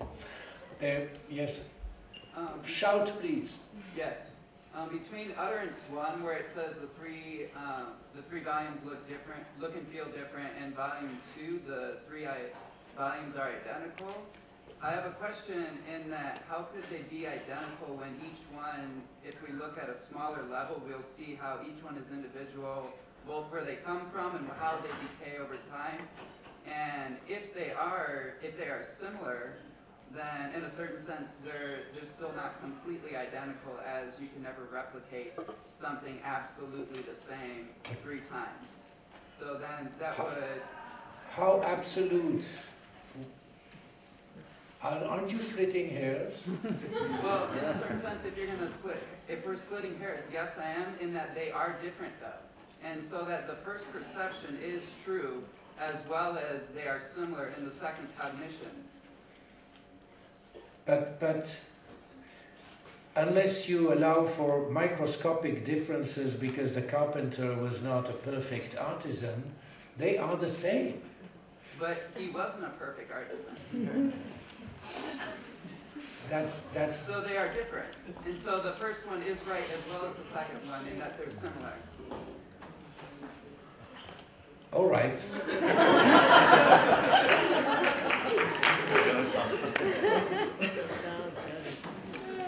Yes. Shout, please. Yes. Between Utterance 1, where it says the three volumes look and feel different, and Volume 2, the three volumes are identical. I have a question in that how could they be identical when each one, if we look at a smaller level, we'll see how each one is individual, both where they come from and how they decay over time. And if they are similar, then in a certain sense, they're still not completely identical, as you can never replicate something absolutely the same 3 times. So then that would... How absolute? Aren't you splitting hairs? Well, in a certain sense, if we're splitting hairs, yes I am, in that they are different though. And so that the first perception is true, as well as they are similar in the second cognition. But unless you allow for microscopic differences because the carpenter was not a perfect artisan, they are the same. But he wasn't a perfect artisan. That's So they are different. And so the first one is right as well as the second one in that they're similar. all right.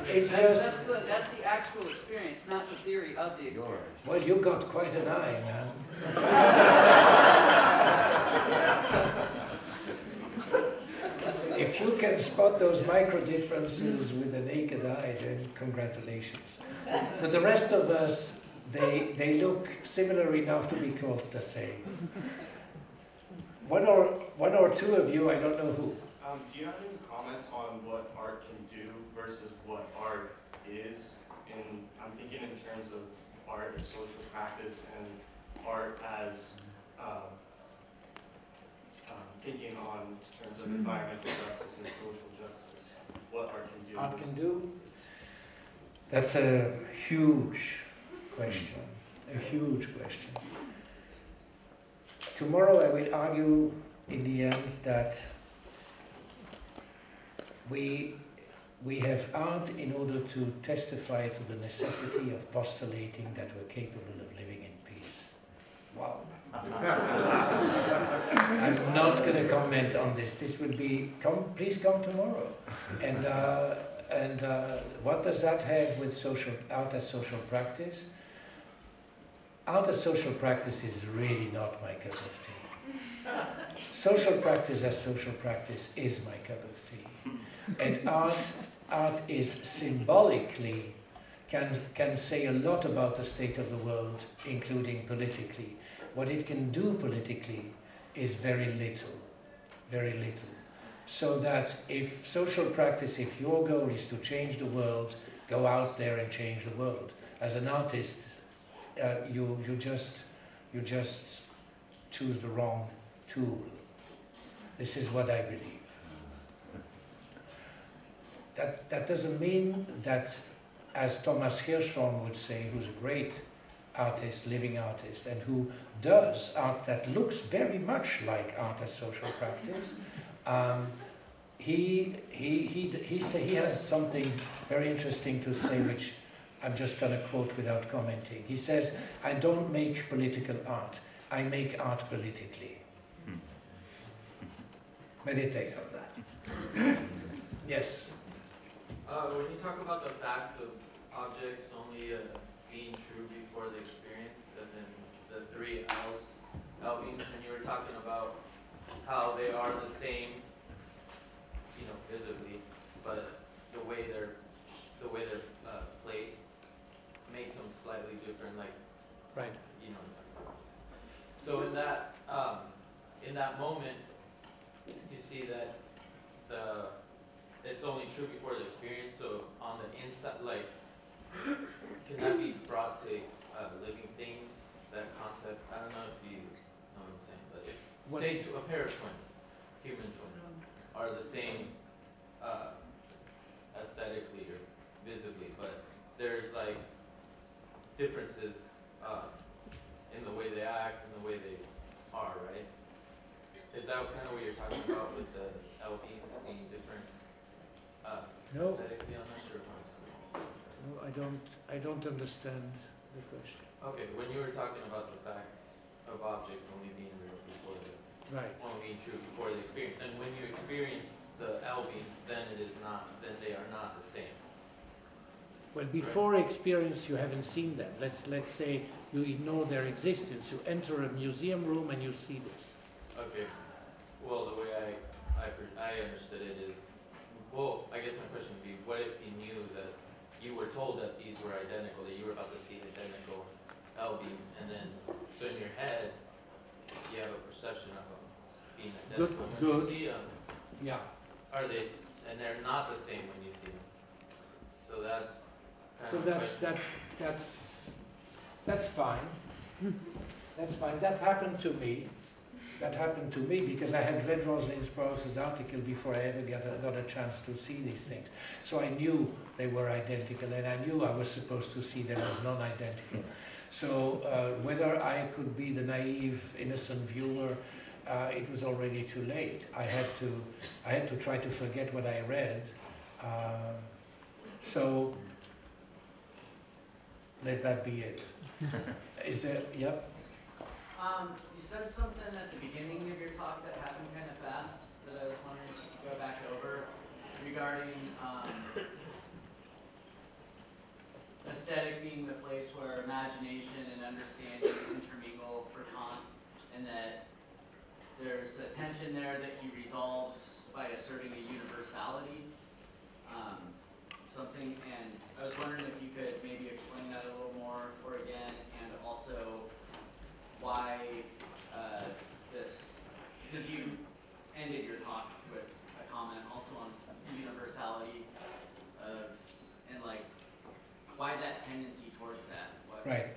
That's the actual experience, not the theory of the experience. Well, you got quite an eye, man. If you can spot those micro differences with the naked eye, then congratulations. For the rest of us, they look similar enough to be called the same. One or two of you, I don't know who. Do you have any comments on what art can do versus what art is? And I'm thinking in terms of art as social practice and art as thinking on terms of environmental justice and social justice. What art can do? Art can do? That's a huge question. A huge question. Tomorrow I will argue in the end that we have art in order to testify to the necessity of postulating that we're capable of living in peace. Wow. I'm not going to comment on this. This will be, please come tomorrow. And what does that have with art as social practice? Art as social practice is really not my cup of tea. Social practice as social practice is my cup of tea. And art is symbolically, can say a lot about the state of the world, including politically. What it can do politically is very little, very little. So that if social practice, if your goal is to change the world, go out there and change the world. As an artist, you just choose the wrong tool. This is what I believe. That doesn't mean that, as Thomas Hirschhorn would say, who's a great artist, living artist, and who does art that looks very much like art as social practice, he has something very interesting to say, which I'm just going to quote without commenting. He says, "I don't make political art, I make art politically." Meditate on that. Yes? When you talk about the facts of objects only being true before the experience, as in the 3 L's, and you were talking about how they are the same, visibly, but the way they're placed makes them slightly different, like, right. So in that moment, you see that it's only true before the experience. So on the inside, like, can that be brought to living things? That concept, I don't know if you know what I'm saying, but if say a pair of twins, human twins, are the same aesthetically or visibly, but there's like differences in the way they act and the way they are, right? Is that kind of what you're talking about with the L beams being different No. aesthetically? I'm not sure if I'm explaining. No, I don't understand the question. Okay, when you were talking about the facts of objects only being real before the Right. only true before the experience. And when you experience the L-beams, then they are not the same. Well, before experience, you haven't seen them. Let's say you ignore their existence. You enter a museum room and you see this. Okay. Well, the way I understood it is, well, I guess my question would be, what if you knew that you were told that these were identical, that you were about to see identical L-beams, and then, so in your head, you have a perception of them being identical. When you see them, yeah, are they, and they're not the same when you see them. So that's kind of that's fine. That's fine. That happened to me. That happened to me because I had read Rosalind's Sproul's article before I ever got a chance to see these things. So I knew they were identical, and I knew I was supposed to see them as non-identical. So whether I could be the naive, innocent viewer, it was already too late. I had to try to forget what I read. So let that be it. Is there? Yep. You said something at the beginning of your talk that happened kind of fast that I was wondering if you could go back over regarding aesthetic being the place where imagination and understanding intermingle for Kant, and that there's a tension there that he resolves by asserting a universality. And I was wondering if you could maybe explain that a little more or again, and also why because you ended your talk with a comment also on the universality of, and like, why that tendency towards that? Right.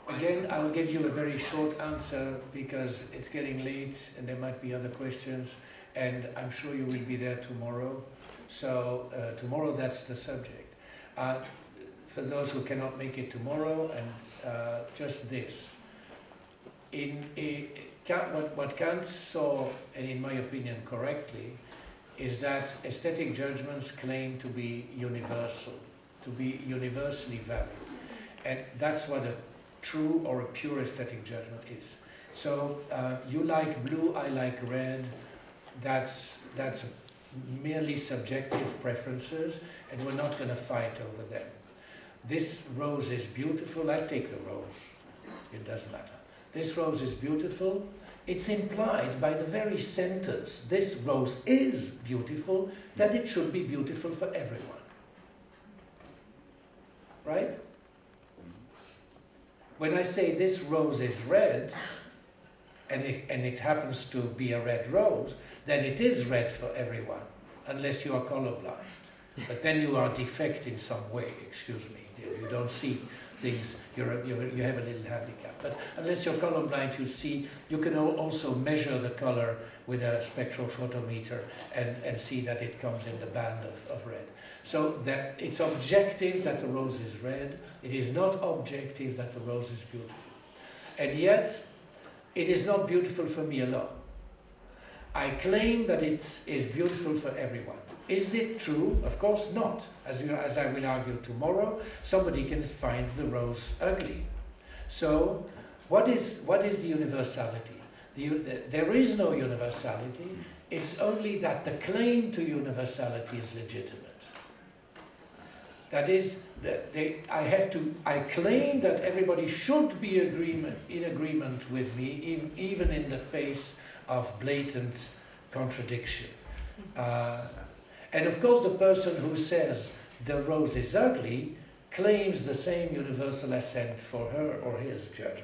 Again, I'll give you a very short answer because it's getting late and there might be other questions, and I'm sure you will be there tomorrow. So tomorrow that's the subject. For those who cannot make it tomorrow, and just this. What Kant saw, and in my opinion correctly, is that aesthetic judgments claim to be universal, to be universally valid. And that's what a true or a pure aesthetic judgment is. So you like blue, I like red, that's merely subjective preferences, and we're not going to fight over them. This rose is beautiful, I take the rose, it doesn't matter. This rose is beautiful. It's implied by the very sentence, this rose is beautiful, that it should be beautiful for everyone. Right? When I say this rose is red, and it happens to be a red rose, then it is red for everyone, unless you are colorblind. But then you are defect in some way, excuse me. You don't see things, you have a little handicap. But unless you're colorblind, you can also measure the color with a spectrophotometer and see that it comes in the band of red. So that it's objective that the rose is red, it is not objective that the rose is beautiful. And yet, it is not beautiful for me alone. I claim that it is beautiful for everyone. Is it true? Of course not. As I will argue tomorrow, somebody can find the rose ugly. So, what is the universality? There is no universality. It's only that the claim to universality is legitimate. That is, I claim that everybody should be in agreement with me, even in the face of blatant contradiction. And of course, the person who says the rose is ugly claims the same universal assent for her or his judgment.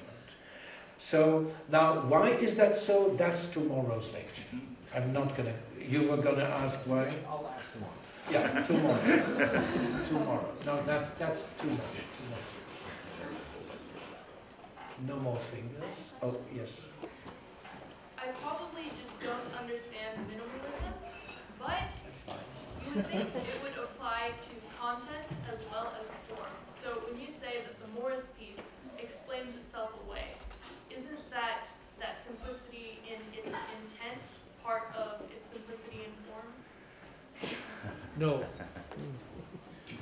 So now, why is that so? That's tomorrow's lecture. I'm not gonna. You were gonna ask why? I'll ask tomorrow. Yeah, tomorrow. Tomorrow. No, that's too much. Too much. No more fingers. Oh yes. I probably just don't understand minimalism, but you would think that it would apply to content as well as form. So when you say that the Morris piece explains itself away, isn't that simplicity in its intent part of its simplicity in form? No,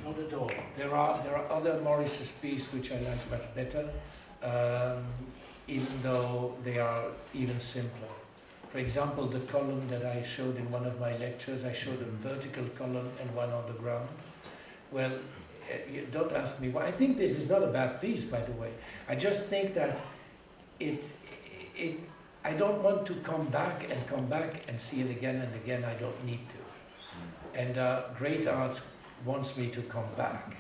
not at all. There are other Morris's pieces which I like much better, even though they are even simpler. For example, the column that I showed in one of my lectures, I showed a vertical column and one on the ground. Well, you don't ask me why. I think this is not a bad piece, by the way. I just think that I don't want to come back and see it again and again. I don't need to. And great art wants me to come back.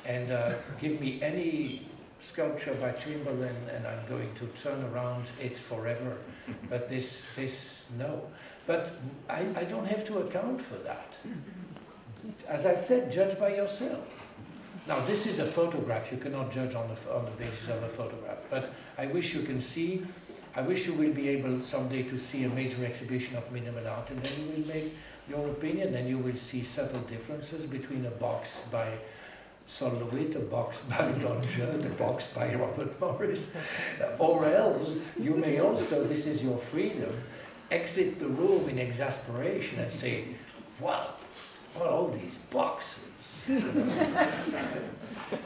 And give me any sculpture by Chamberlain and I'm going to turn around it forever. But this, no. But I don't have to account for that. As I said, judge by yourself. Now, this is a photograph. You cannot judge on the basis of a photograph. But I wish you can see. I wish you will be able someday to see a major exhibition of minimal art, and then you will make your opinion, and you will see subtle differences between a box by Sol LeWitt, a box by Don Judd, a box by Robert Morris. Or else, you may also, this is your freedom, exit the room in exasperation and say, wow, what are all these boxes?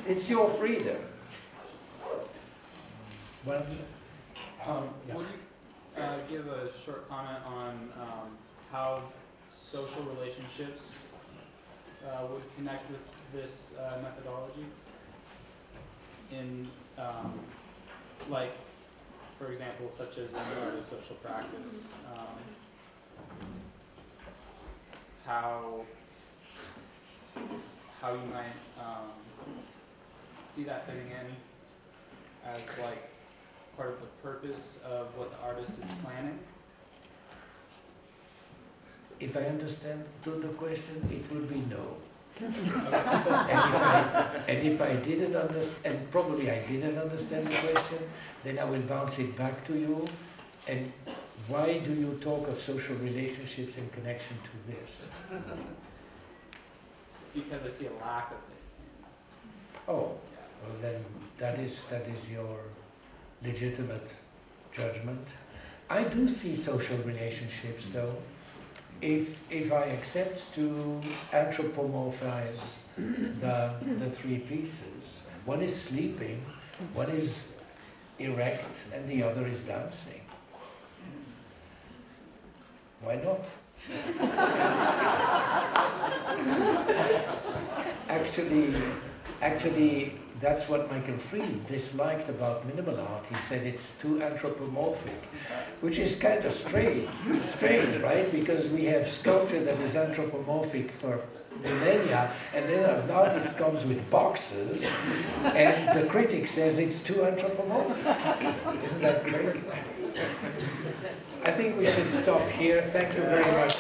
It's your freedom. Well, yeah. Would you give a short comment on how social relationships would connect with this methodology? In, like, for example, such as in the social practice, how you might see that fitting in as like part of the purpose of what the artist is planning? If I understand the question, it will be no. and if I didn't understand, and probably I didn't understand the question, then I will bounce it back to you. And why do you talk of social relationships in connection to this? Because I see a lack of it. Oh, well then that is your legitimate judgment. I do see social relationships though. If I accept to anthropomorphize the three pieces, one is sleeping, one is erect, and the other is dancing. Why not? Actually, that's what Michael Fried disliked about minimal art. He said it's too anthropomorphic, which is kind of strange, right? Because we have sculpture that is anthropomorphic for millennia, and then an artist comes with boxes, and the critic says it's too anthropomorphic. Isn't that crazy? I think we should stop here. Thank you very much.